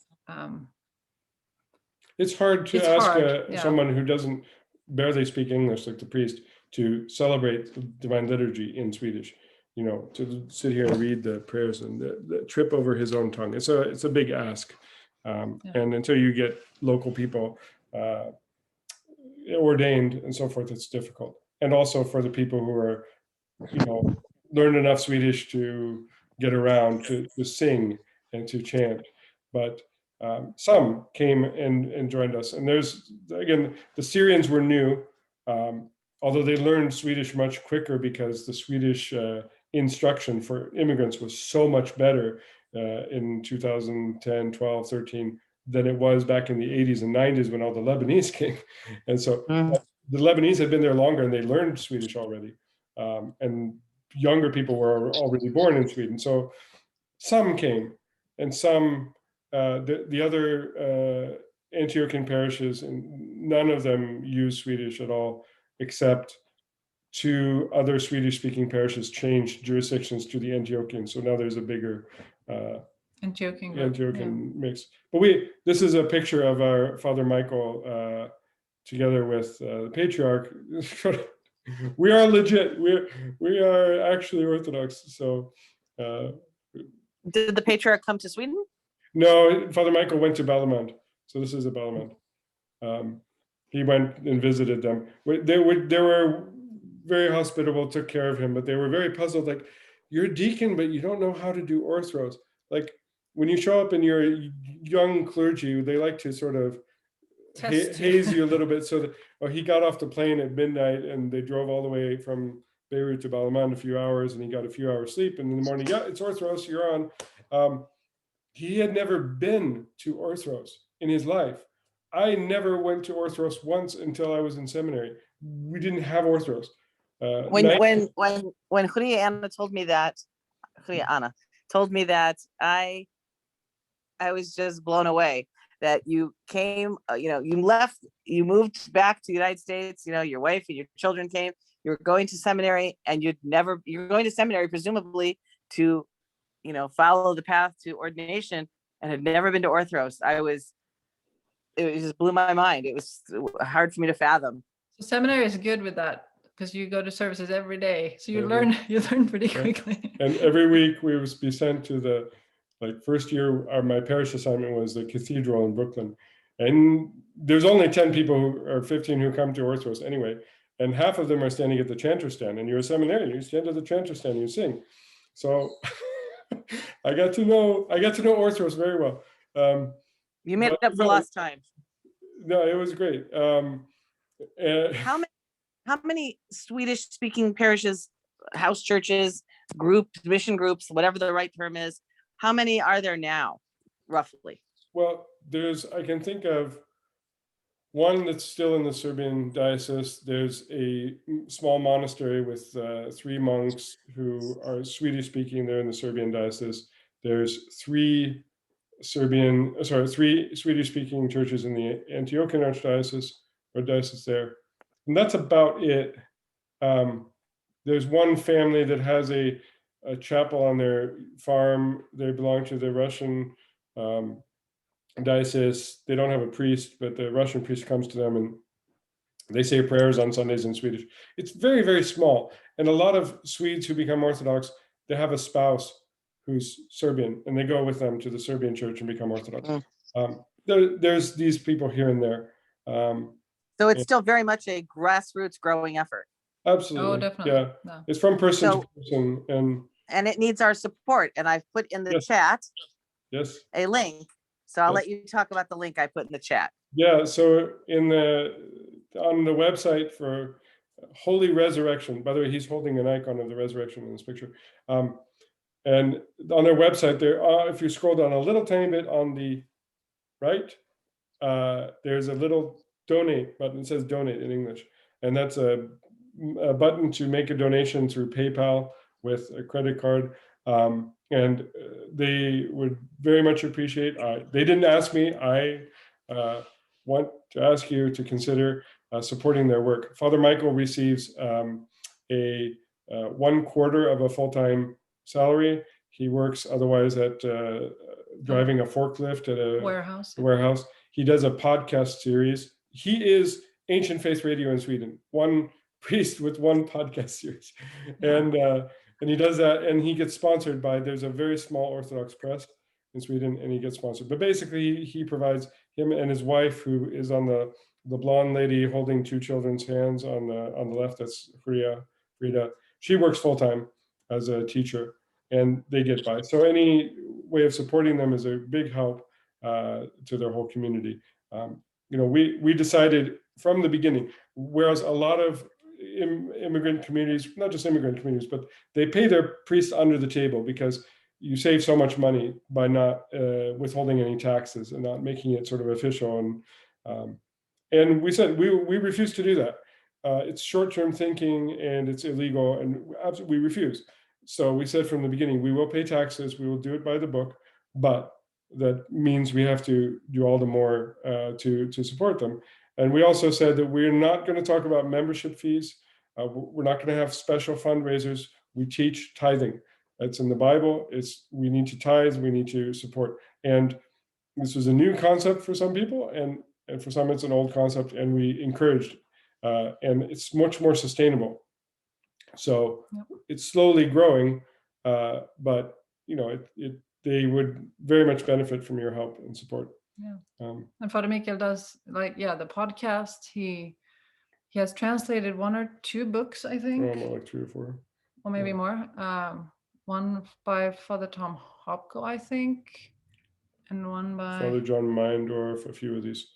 it's hard to ask someone who doesn't barely speak English, like the priest, to celebrate the Divine Liturgy in Swedish. To sit here and read the prayers and the trip over his own tongue. It's a big ask, and until you get local people ordained and so forth, it's difficult. And also for the people who are, learn enough Swedish to get around to sing and to chant, but some came and joined us. And there's, again, the Syrians were new, although they learned Swedish much quicker because the Swedish instruction for immigrants was so much better in 2010, 12, 13 than it was back in the 80s and 90s when all the Lebanese came. And so the Lebanese had been there longer and they learned Swedish already. And younger people were already born in Sweden. So some came, and some, the other Antiochian parishes, and none of them use Swedish at all, except two other Swedish-speaking parishes changed jurisdictions to the Antiochian. So now there's a bigger Antiochian mix. But this is a picture of our Father Michael together with the Patriarch. We are legit. We are actually Orthodox. So Did the patriarch come to Sweden? no, Father Michael went to Balamand. So this is a Balamand. He went and visited them. They were very hospitable, took care of him, but they were very puzzled. Like, you're a deacon, but you don't know how to do orthros. Like, when you show up and you're a young clergy, they like to sort of haze you a little bit. So that, he got off the plane at midnight and they drove all the way from Beirut to Balamand a few hours, and he got a few hours sleep. And in the morning, yeah, it's orthros, you're on. He had never been to orthros in his life. I never went to orthros once until I was in seminary. We didn't have orthros. When Juliana told me that, I was just blown away that you came, you left, you moved back to the United States, your wife and your children came, you were going to seminary, and you're going to seminary presumably to, follow the path to ordination, and had never been to orthros. It just blew my mind. It was hard for me to fathom. So seminary is good with that, because you go to services every day, so you learn pretty quickly. And every week we would be sent to the, first year, my parish assignment was the cathedral in Brooklyn, and there's only 10 people or 15 who come to orthros anyway, and half of them are standing at the chanter stand. And you're a seminarian, you stand at the chanter stand, you sing. So I got to know orthros very well. You made up for lost time. No, it was great. How many Swedish-speaking parishes, house churches, groups, mission groups, whatever the right term is, how many are there now, roughly? Well, I can think of one that's still in the Serbian diocese. There's a small monastery with 3 monks who are Swedish-speaking. They're in the Serbian diocese. There's 3 Swedish-speaking churches in the Antiochian archdiocese or diocese there, and that's about it. There's one family that has a chapel on their farm. They belong to the Russian diocese. They don't have a priest, but the Russian priest comes to them and they say prayers on Sundays in Swedish. It's very, very small. And a lot of Swedes who become Orthodox, they have a spouse who's Serbian, and they go with them to the Serbian church and become Orthodox. There's these people here and there. So it's still very much a grassroots growing effort. Absolutely. Oh, definitely. Yeah. No. It's from person to person. And it needs our support. And I've put in the chat a link. So I'll let you talk about the link I put in the chat. Yeah. So on the website for Holy Resurrection, by the way, he's holding an icon of the resurrection in this picture. And on their website, if you scroll down a little tiny bit on the right, there's a little donate button. It says donate in English. And that's a button to make a donation through PayPal with a credit card. And they would very much appreciate. They didn't ask me. I want to ask you to consider supporting their work. Father Michael receives a 1/4 of a full-time salary. He works otherwise at driving a forklift at a warehouse. He does a podcast series. He is Ancient Faith Radio in Sweden, one priest with one podcast series. And he does that, and he gets sponsored by, there's a very small Orthodox press in Sweden, and he gets sponsored. But basically, he provides, him and his wife, who is on the blonde lady holding 2 children's hands on the left, that's Frida. She works full-time as a teacher, and they get by. So any way of supporting them is a big help to their whole community. We decided from the beginning, whereas a lot of immigrant communities, not just immigrant communities, but they pay their priests under the table because you save so much money by not withholding any taxes and not making it sort of official. And we said we refuse to do that. It's short-term thinking and it's illegal, and absolutely we refuse. So we said from the beginning, we will pay taxes, we will do it by the book, but that means we have to do all the more to support them. And we also said that we're not going to talk about membership fees. We're not going to have special fundraisers. We teach tithing. It's in the Bible. We need to tithe. We need to support. And this was a new concept for some people, and for some it's an old concept, and we encouraged, and it's much more sustainable. So it's slowly growing, but they would very much benefit from your help and support. And Father Mikael does the podcast. He has translated 1 or 2 books, I think. More like 3 or 4, or maybe more. One by Father Tom Hopko, I think, and one by Father John Meindorf, a few of these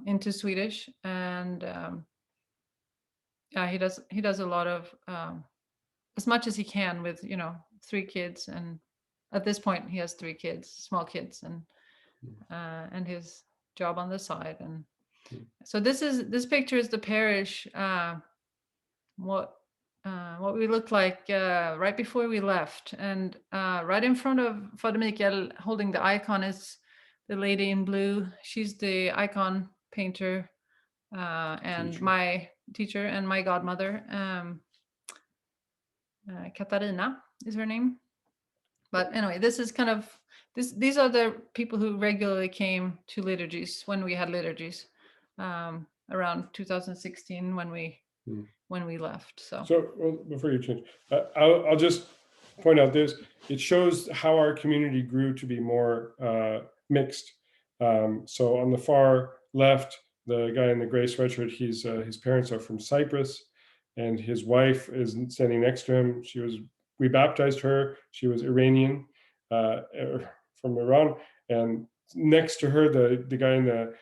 into Swedish, and he does a lot of as much as he can with 3 kids, and at this point he has 3 kids, small kids, and his job on the side, and so this picture is the parish, what we looked like right before we left, and right in front of Father Mikael holding the icon is the lady in blue. She's the icon painter, and Teacher. my teacher and my godmother, Katarina is her name. But anyway, this is kind of these are the people who regularly came to liturgies when we had liturgies, around 2016 when we left. So well, before you change, I'll just point out this. It shows how our community grew to be more mixed. So on the far left, the guy in the gray sweatshirt, his parents are from Cyprus, and his wife is standing next to him. We baptized her. She was Iranian, from Iran, and next to her, the guy in the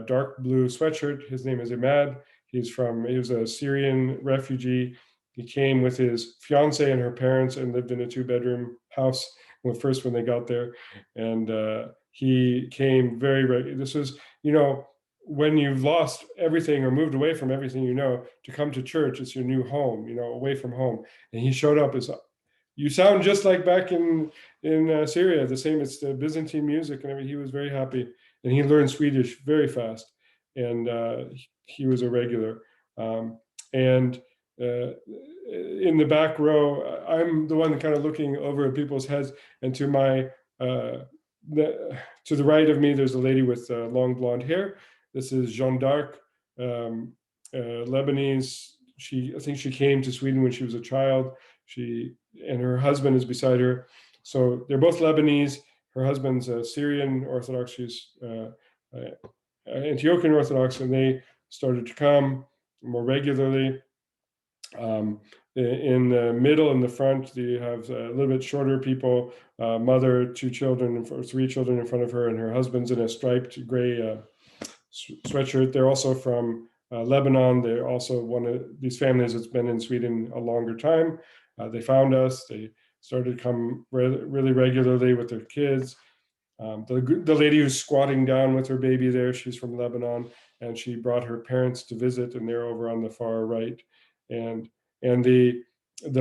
dark blue sweatshirt, his name is Imad. He was a Syrian refugee. He came with his fiance and her parents and lived in a 2-bedroom house first when they got there. And he came this was, when you've lost everything or moved away from everything, to come to church, it's your new home, away from home. And he showed up as, you sound just like back in Syria, the same, it's the Byzantine music and everything. He was very happy, and he learned Swedish very fast. And he was a regular. And in the back row, I'm the one kind of looking over at people's heads, and to the right of me, there's a lady with long blonde hair. This is Jeanne d'Arc, Lebanese. I think she came to Sweden when she was a child. And her husband is beside her. So they're both Lebanese. Her husband's a Syrian Orthodox. She's Antiochian Orthodox, and they started to come more regularly. In the middle and the front, you have a little bit shorter people, mother, 2 children, or 3 children in front of her, and her husband's in a striped gray sweatshirt. They're also from Lebanon. They're also one of these families that's been in Sweden a longer time. They found us. They started to come really regularly with their kids. The lady who's squatting down with her baby there, she's from Lebanon, and she brought her parents to visit, and they're over on the far right. And the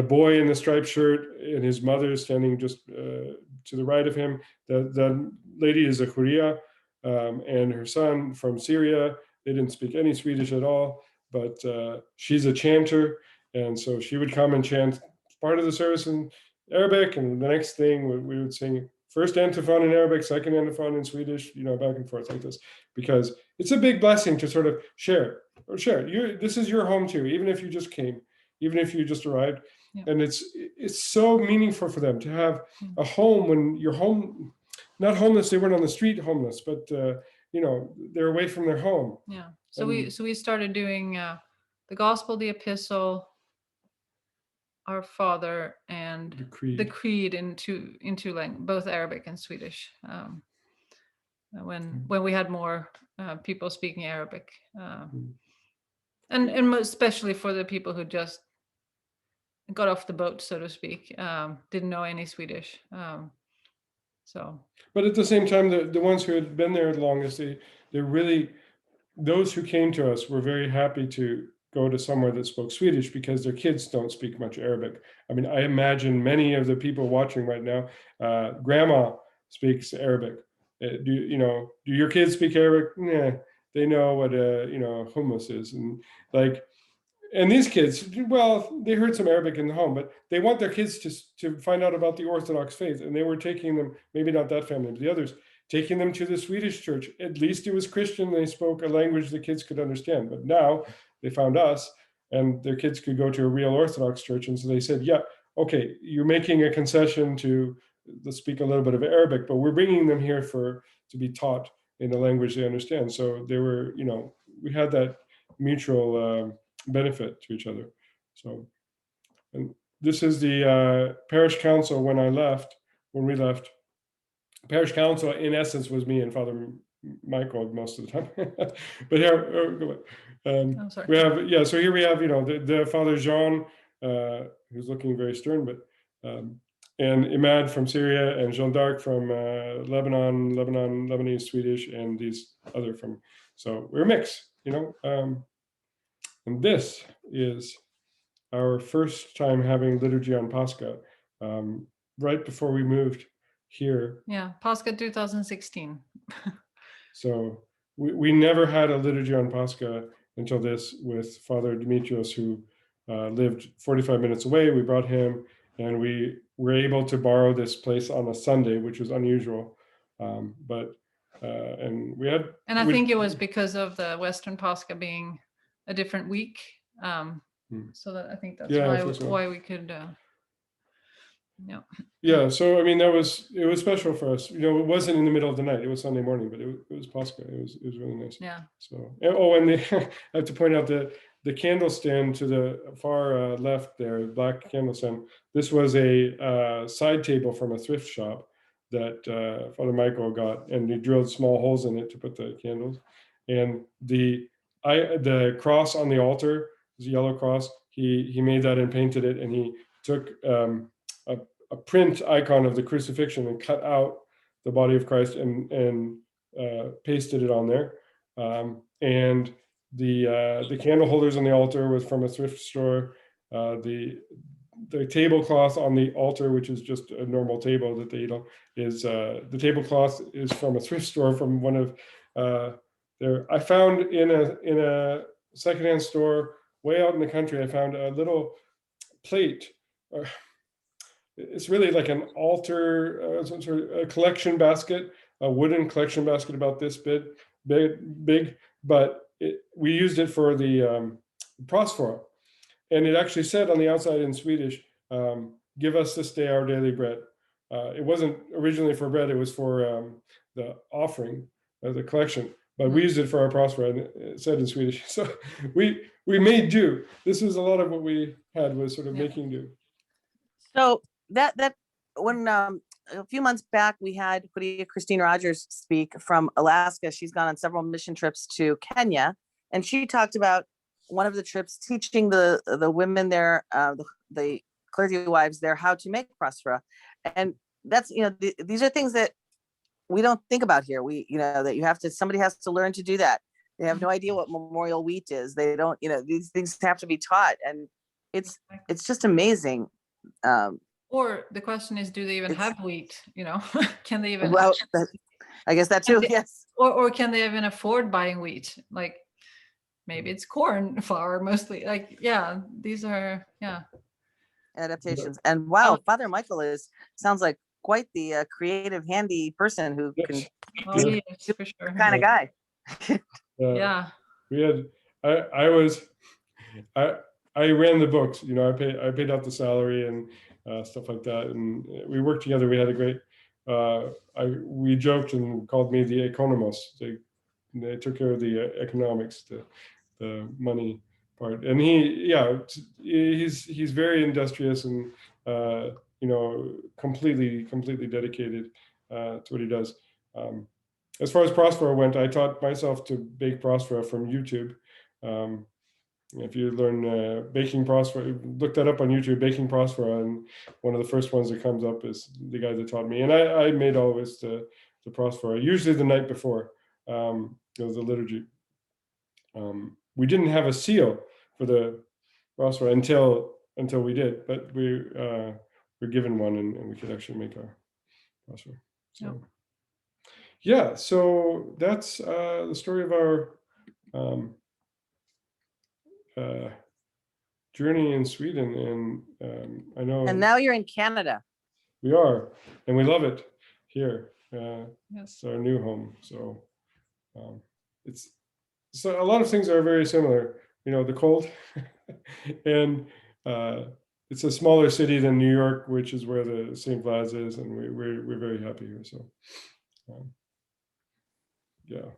boy in the striped shirt and his mother is standing just to the right of him. The lady is a Huria, and her son from Syria. They didn't speak any Swedish at all, but she's a chanter, and so she would come and chant part of the service in Arabic, and the next thing we would sing first antiphon in Arabic, second antiphon in Swedish, back and forth like this, because it's a big blessing to sort of share. This is your home too, even if you just came, even if you just arrived. Yeah. And it's so meaningful for them to have a home when you're home, not homeless. They weren't on the street homeless, but they're away from their home. Yeah. So we started doing the Gospel, the Epistle, Our Father, and the Creed in two languages, both Arabic and Swedish. When we had more people speaking Arabic, and especially for the people who just got off the boat, so to speak, didn't know any Swedish. But at the same time, the ones who had been there the longest, they're really, those who came to us were very happy to go to somewhere that spoke Swedish, because their kids don't speak much Arabic. I mean, I imagine many of the people watching right now, grandma speaks Arabic. Do your kids speak Arabic? Nah, they know what hummus is, and like And these kids, well, they heard some Arabic in the home, but they want their kids to find out about the Orthodox faith. And they were taking them, maybe not that family, but the others, taking them to the Swedish church. At least it was Christian. They spoke a language the kids could understand. But now they found us, and their kids could go to a real Orthodox church. And so they said, yeah, okay, you're making a concession to speak a little bit of Arabic, but we're bringing them here to be taught in a language they understand. So they were, we had that mutual benefit to each other. So, and this is the parish council when we left. Parish council, in essence, was me and Father Michael most of the time. But here, we have, so here we have, the Father Jean, who's looking very stern, but, and Imad from Syria, and Jean d'Arc from Lebanese, Swedish, and these other from, so we're a mix, and this is our first time having liturgy on Pascha, right before we moved here. Yeah, Pascha 2016. So we never had a liturgy on Pascha until this, with Father Demetrios, who lived 45 minutes away. We brought him, and we were able to borrow this place on a Sunday, which was unusual. And we had. And I think it was because of the Western Pascha being a different week. So that I think that's why we could. Yeah. Yeah. So I mean, it was special for us. It wasn't in the middle of the night. It was Sunday morning, but it was Pascha. It was really nice. Yeah. So and I have to point out the candle stand to the far left there, black candle stand. This was a side table from a thrift shop that Father Michael got, and he drilled small holes in it to put the candles. And the cross on the altar was a yellow cross. He made that and painted it, and he took a print icon of the crucifixion and cut out the body of Christ and pasted it on there. And the candle holders on the altar was from a thrift store. The tablecloth on the altar, which is just a normal table that they eat on, is the tablecloth is from a thrift store from one of there. I found in a secondhand store way out in the country. I found a little plate. It's really like an altar, some sort of a collection basket, a wooden collection basket about this big, but we used it for the prosphora. And it actually said on the outside in Swedish, give us this day our daily bread. It wasn't originally for bread, it was for the offering, the collection, but we used it for our prosphora, and it said in Swedish. So we made do. This was a lot of what we had, was sort of making do. So that when a few months back we had Christine Rogers speak from Alaska. She's gone on several mission trips to Kenya, and she talked about one of the trips teaching the women there, the clergy wives there, how to make prosphora. And that's, these are things that we don't think about here. That somebody has to learn to do that. They have no idea what memorial wheat is. They don't, these things have to be taught, and it's just amazing. Or the question is, do they even have wheat? Can they even? Well, I guess that too. Yes. Or can they even afford buying wheat? Like maybe it's corn flour mostly. Like, yeah, these are adaptations. And wow, Father Michael sounds like quite the creative, handy person who can. Oh, he is, for sure. Kind of guy. Yeah. We had. I ran the books. I paid out the salary and stuff like that, and we worked together. We had a great. We joked and called me the economos. They took care of the economics, the money part, and he's very industrious and completely dedicated to what he does. As far as prosphora went, I taught myself to bake prosphora from YouTube. If you learn baking prosphora, look that up on YouTube, baking prosphora, and one of the first ones that comes up is the guy that taught me. And I made always the prosphora, usually the night before the liturgy. We didn't have a seal for the prosphora until we did, but we were given one, and we could actually make our prosphora. So so that's the story of our journey in Sweden, and I know And now you're in Canada. we are, and we love it here. Yes. It's our new home. So it's so a lot of things are very similar. You know, the cold, and it's a smaller city than New York, which is where the St. Vlad's is, and we're very happy here. So yeah.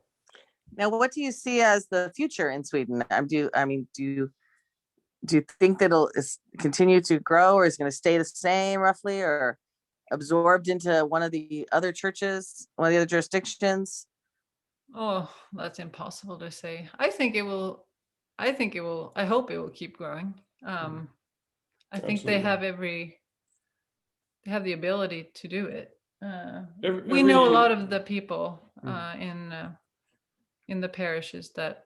Now, what do you see as the future in Sweden? Do you think that continue to grow, or is it going to stay the same roughly, or absorbed into one of the other churches, one of the other jurisdictions? Oh, that's impossible to say. I think it will. I hope it will keep growing. I think they Absolutely. have the ability to do it. We Every know a lot of the people Mm. in the parishes that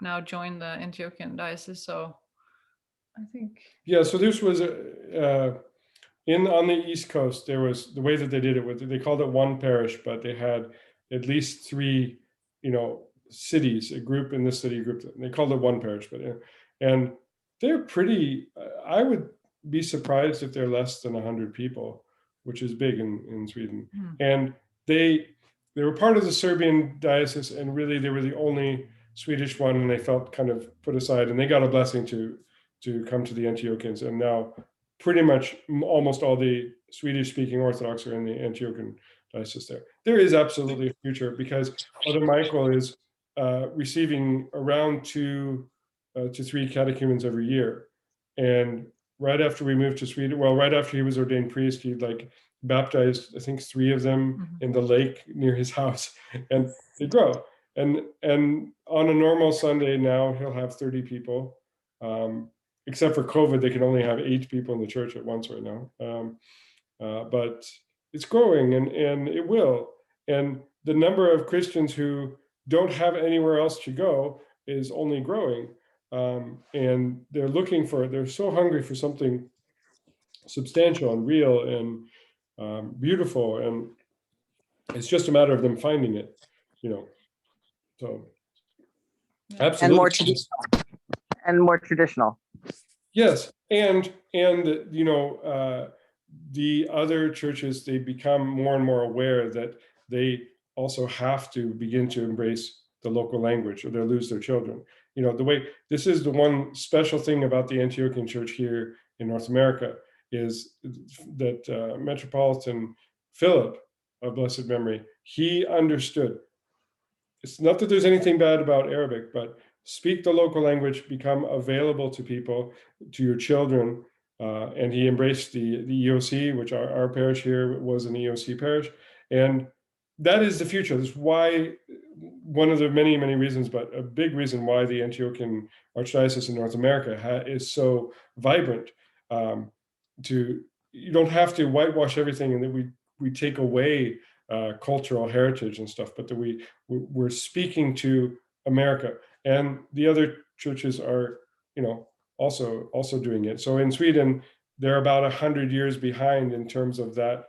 now join the Antiochian diocese. So I think Yeah, so this was on the East Coast. There was the way that they did it was they called it one parish, but they had at least three, cities, a group in this city, a group. They called it one parish, but and they're pretty. I would be surprised if they're less than 100 people, which is big in Sweden. And they they were part of the Serbian diocese, and really they were the only Swedish one, and they felt kind of put aside, and they got a blessing to come to the Antiochians, and now pretty much almost all the Swedish-speaking Orthodox are in the Antiochian diocese there. There is absolutely a future because Father Michael is receiving around 2 to 3 catechumens every year. And right after we moved to Sweden, well, right after he was ordained priest, he like baptized, I think, 3 of them in the lake near his house, and they grow. And on a normal Sunday now, he'll have 30 people. Except for COVID, they can only have 8 people in the church at once right now. But it's growing, and it will. And the number of Christians who don't have anywhere else to go is only growing. And they're so hungry for something substantial and real and beautiful. And it's just a matter of them finding it, So And more absolutely. traditional. Yes, and the other churches, they become more and more aware that they also have to begin to embrace the local language, or they'll lose their children. This is the one special thing about the Antiochian Church here in North America is that Metropolitan Philip of blessed memory, he understood. It's not that there's anything bad about Arabic, but speak the local language, become available to people, to your children. And he embraced the EOC, which our parish here was an EOC parish. And that is the future. That's why one of the many, many reasons, but a big reason why the Antiochian Archdiocese in North America is so vibrant. You don't have to whitewash everything, and that we take away cultural heritage and stuff, but that we're speaking to America, and the other churches are, also doing it. So in Sweden, they're about 100 years behind in terms of that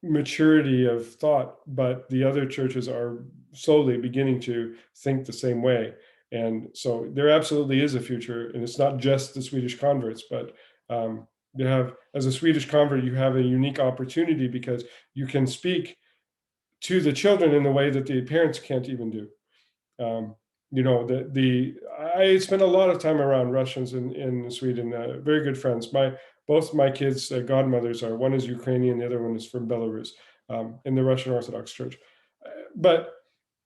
maturity of thought, but the other churches are slowly beginning to think the same way. And so there absolutely is a future, and it's not just the Swedish converts, but as a Swedish convert, you have a unique opportunity because you can speak to the children in a way that the parents can't even do. I spent a lot of time around Russians in Sweden. Very good friends. Both my kids' godmothers are. One is Ukrainian, the other one is from Belarus, in the Russian Orthodox Church. But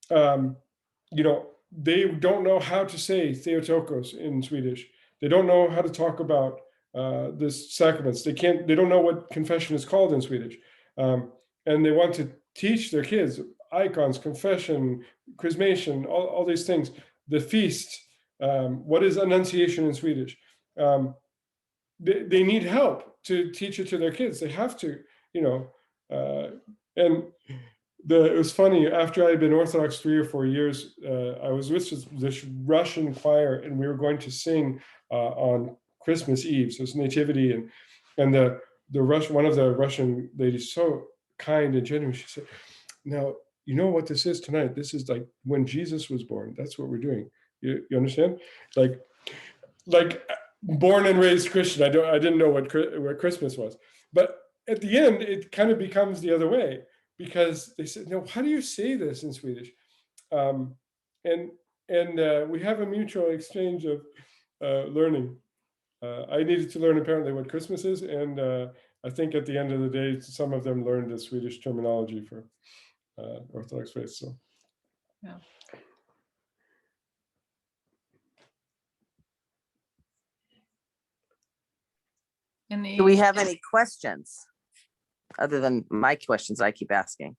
they don't know how to say Theotokos in Swedish. They don't know how to talk about the sacraments. They don't know what confession is called in Swedish, and they want to teach their kids icons, confession, chrismation, all these things, the feast. What is Annunciation in Swedish? They need help to teach it to their kids. They have to, and it was funny. After I had been Orthodox 3 or 4 years, I was with this Russian choir, and we were going to sing on Christmas Eve. So it's Nativity, and one of the Russian ladies, so kind and genuine, she said, "Now, you know what this is tonight? This is like when Jesus was born. That's what we're doing. You understand?" Like, like born and raised Christian. I didn't know what Christmas was, but at the end, it kind of becomes the other way, because they said, no, how do you say this in Swedish? Um, and we have a mutual exchange of learning. I needed to learn apparently what Christmas is, and I think at the end of the day, some of them learned the Swedish terminology for Orthodox faith. So, Yeah. Do we have any questions other than my questions I keep asking?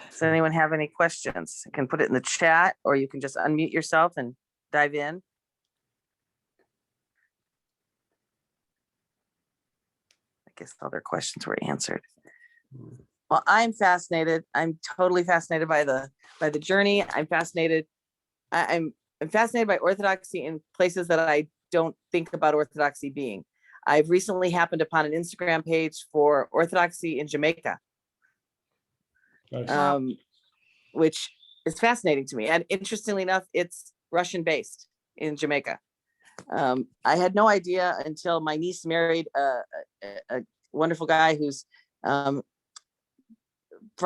Does anyone have any questions? You can put it in the chat, or you can just unmute yourself and dive in. I guess all their questions were answered. Well, I'm fascinated. I'm totally fascinated by the journey. I'm fascinated. I'm fascinated by Orthodoxy in places that I don't think about Orthodoxy being. I've recently happened upon an Instagram page for Orthodoxy in Jamaica, nice. Which is fascinating to me. And interestingly enough, it's Russian based in Jamaica. I had no idea until my niece married a wonderful guy who's from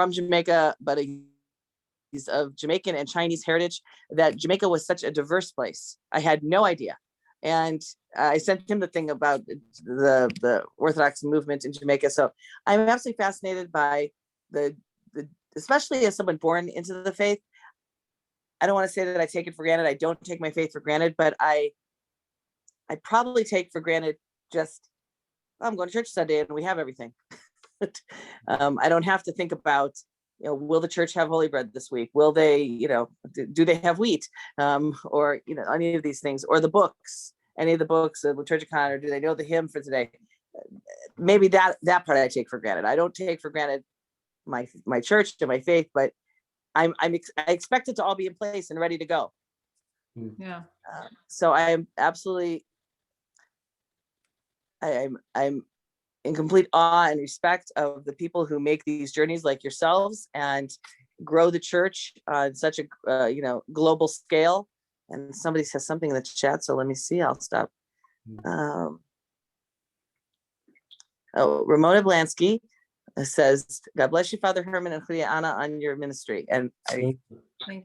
Jamaica, but he's of Jamaican and Chinese heritage, that Jamaica was such a diverse place. I had no idea. And I sent him the thing about the Orthodox movement in Jamaica. So I'm absolutely fascinated by the especially as someone born into the faith. I don't want to say that I take it for granted. I don't take my faith for granted, but I probably take for granted just, I'm going to church Sunday and we have everything. I don't have to think about, will the church have holy bread this week? Will they, do they have wheat? Or, any of these things, or the books, any of the books, the Liturgicon, or do they know the hymn for today? Maybe that part I take for granted. I don't take for granted my church and my faith, but I expect it to all be in place and ready to go. Yeah. So I am absolutely, I'm in complete awe and respect of the people who make these journeys like yourselves and grow the church on such a global scale. And somebody says something in the chat, so let me see. I'll stop. Ramona Blansky says, "God bless you, Father Herman and Kh Anna, on your ministry." And I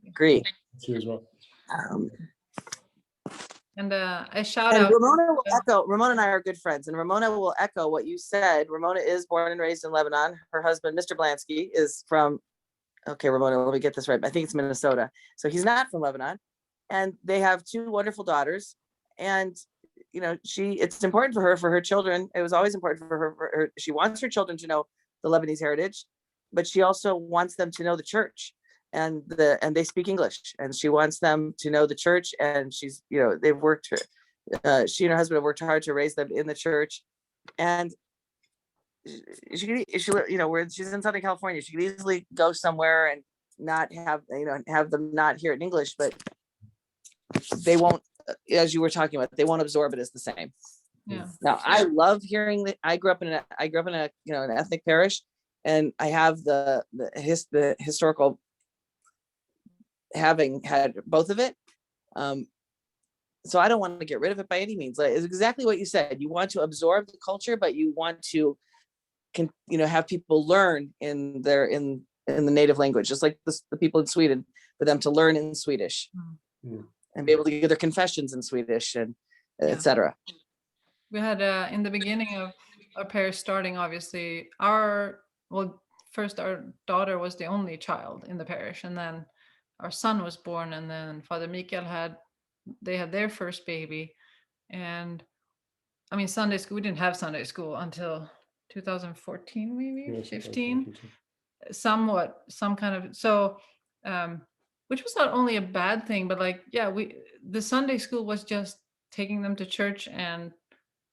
agree. Thank you as well. And a shout and out. Ramona will echo. Ramona and I are good friends, and Ramona will echo what you said. Ramona is born and raised in Lebanon. Her husband, Mr. Blansky, is from. Okay, Ramona, let me get this right. I think it's Minnesota. So he's not from Lebanon, and they have two wonderful daughters. And it's important for her children. It was always important for her. She wants her children to know the Lebanese heritage, but she also wants them to know the church. And they speak English, and she wants them to know the church. And she's, they've worked, she and her husband have worked hard to raise them in the church. And she's in Southern California. She could easily go somewhere and not have, have them not hear it in English, but they won't, as you were talking about, they won't absorb it as the same. Yeah. Now I love hearing that. I grew up in a an ethnic parish, and I have the historical, having had both of it. So I don't want to get rid of it by any means. Like, it's exactly what you said. You want to absorb the culture, but you want to have people learn in the native language, just like the people in Sweden, for them to learn in Swedish and be able to get their confessions in Swedish and etc. We had in the beginning of our parish starting, obviously, first our daughter was the only child in the parish, and then our son was born, and then Father Mikael had their first baby. And I mean, Sunday school, we didn't have Sunday school until 2014, maybe 15, some kind of, so which was not only a bad thing, but the Sunday school was just taking them to church and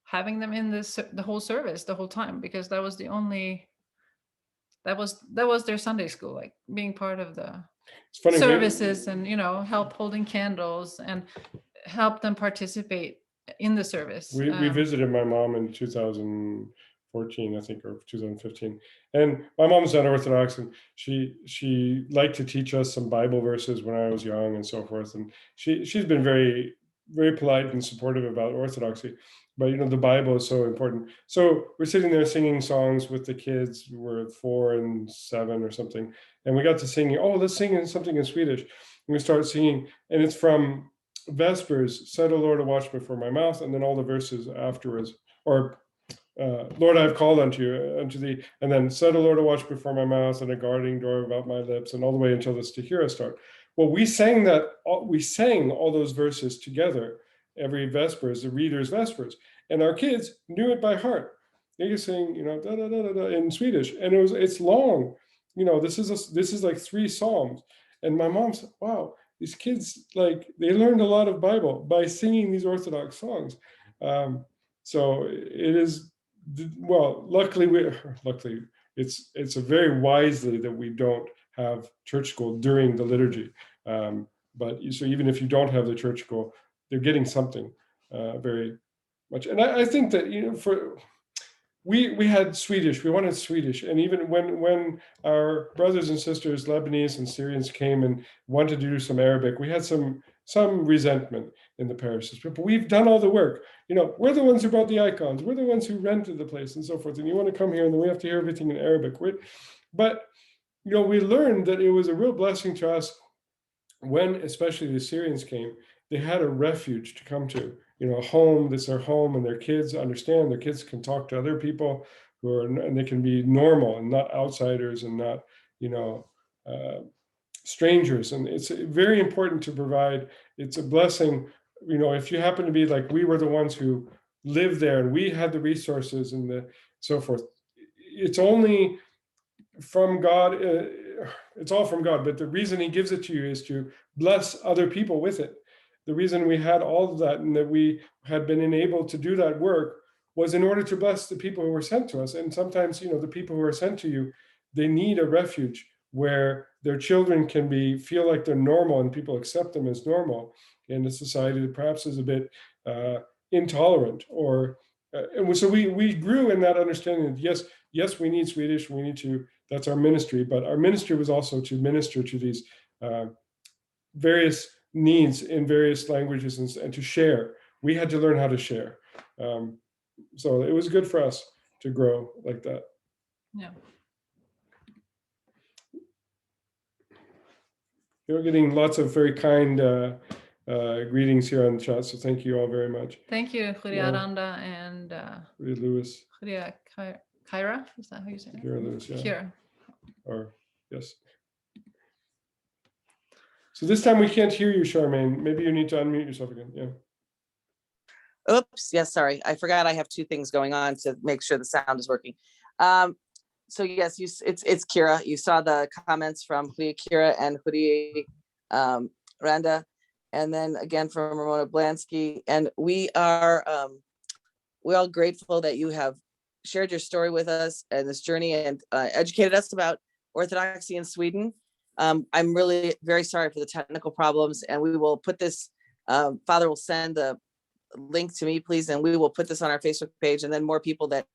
having them in the whole service the whole time, because that was their Sunday school, like being part of the services and help holding candles and help them participate in the service. We visited my mom in 2014, I think, or 2015, and my mom's not Orthodox, and she liked to teach us some Bible verses when I was young and so forth, and she's been very very polite and supportive about Orthodoxy, but the Bible is so important. So we're sitting there singing songs with the kids who were 4 and 7 or something, and we got to singing. Oh, let's sing something in Swedish. And we started singing, and it's from Vespers, "Set, O Lord, a watch before my mouth," and then all the verses afterwards, or Lord, I have called unto you, unto thee, and then "Set, O Lord, a watch before my mouth, and a guarding door about my lips," and all the way until the Stihira start. Well, we sang all those verses together every Vespers, the readers' Vespers, and our kids knew it by heart. They could sing, da da da da da in Swedish, and it's long. This is like 3 psalms, and my mom said, "Wow, these kids they learned a lot of Bible by singing these Orthodox songs." So it is. Well, luckily, it's a very wisely that we don't have church school during the liturgy. But so even if you don't have the church school, they're getting something very much. And I think that we had Swedish. We wanted Swedish, and even when our brothers and sisters, Lebanese and Syrians, came and wanted to do some Arabic, we had some resentment in the parishes. But we've done all the work. We're the ones who bought the icons. We're the ones who rented the place and so forth. And you want to come here, and then we have to hear everything in Arabic. But we learned that it was a real blessing to us when, especially the Syrians came. They had a refuge to come to. A home that's their home, and their kids understand. Their kids can talk to other people and they can be normal and not outsiders and not strangers. And it's very important to provide. It's a blessing, if you happen to be like we were the ones who lived there and we had the resources and the so forth. It's only from God. It's all from God, but the reason He gives it to you is to bless other people with it. The reason we had all of that and that we had been enabled to do that work was in order to bless the people who were sent to us. And sometimes, the people who are sent to you, they need a refuge where their children can feel like they're normal and people accept them as normal in a society that perhaps is a bit intolerant. And so we grew in that understanding that yes, we need Swedish, that's our ministry, but our ministry was also to minister to these various needs in various languages and to share. We had to learn how to share. So it was good for us to grow like that. Yeah. You're getting lots of very kind greetings here on the chat, so thank you all very much. Thank you, Julia Aranda and Lewis. Julia Kyra, is that how you say it? Kira Lewis, yeah. Kira. Or yes. So this time we can't hear you, Charmaine. Maybe you need to unmute yourself again. Yeah. Oops. Yes, sorry. I forgot I have 2 things going on to make sure the sound is working. So yes, it's Kira. You saw the comments from Julia Kira and Julia Randa, and then again from Ramona Blansky. And we're all grateful that you have shared your story with us and this journey and educated us about Orthodoxy in Sweden. I'm really very sorry for the technical problems, and we will put this, Father will send the link to me, please, and we will put this on our Facebook page, and then more people that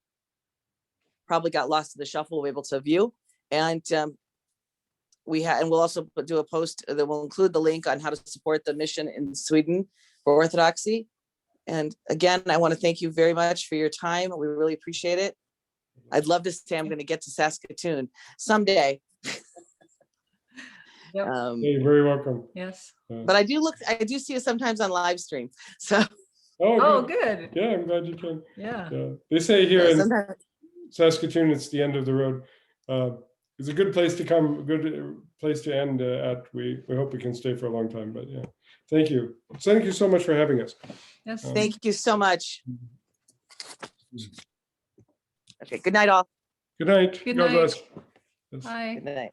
probably got lost in the shuffle will be able to view. And we'll also do a post that will include the link on how to support the mission in Sweden for Orthodoxy. And again, I want to thank you very much for your time. We really appreciate it. I'd love to say I'm going to get to Saskatoon someday. Yep. You're very welcome. Yes. But I do see you sometimes on live stream. So. Oh, good. Yeah, I'm glad you can. Yeah. They say here in sometimes. Saskatoon, it's the end of the road. It's a good place to come, a good place to end at. We hope we can stay for a long time, but yeah. Thank you. Thank you so much for having us. Yes. Thank you so much. Okay, good night all. Good night. Good God night. bless. Yes. Bye. Good night.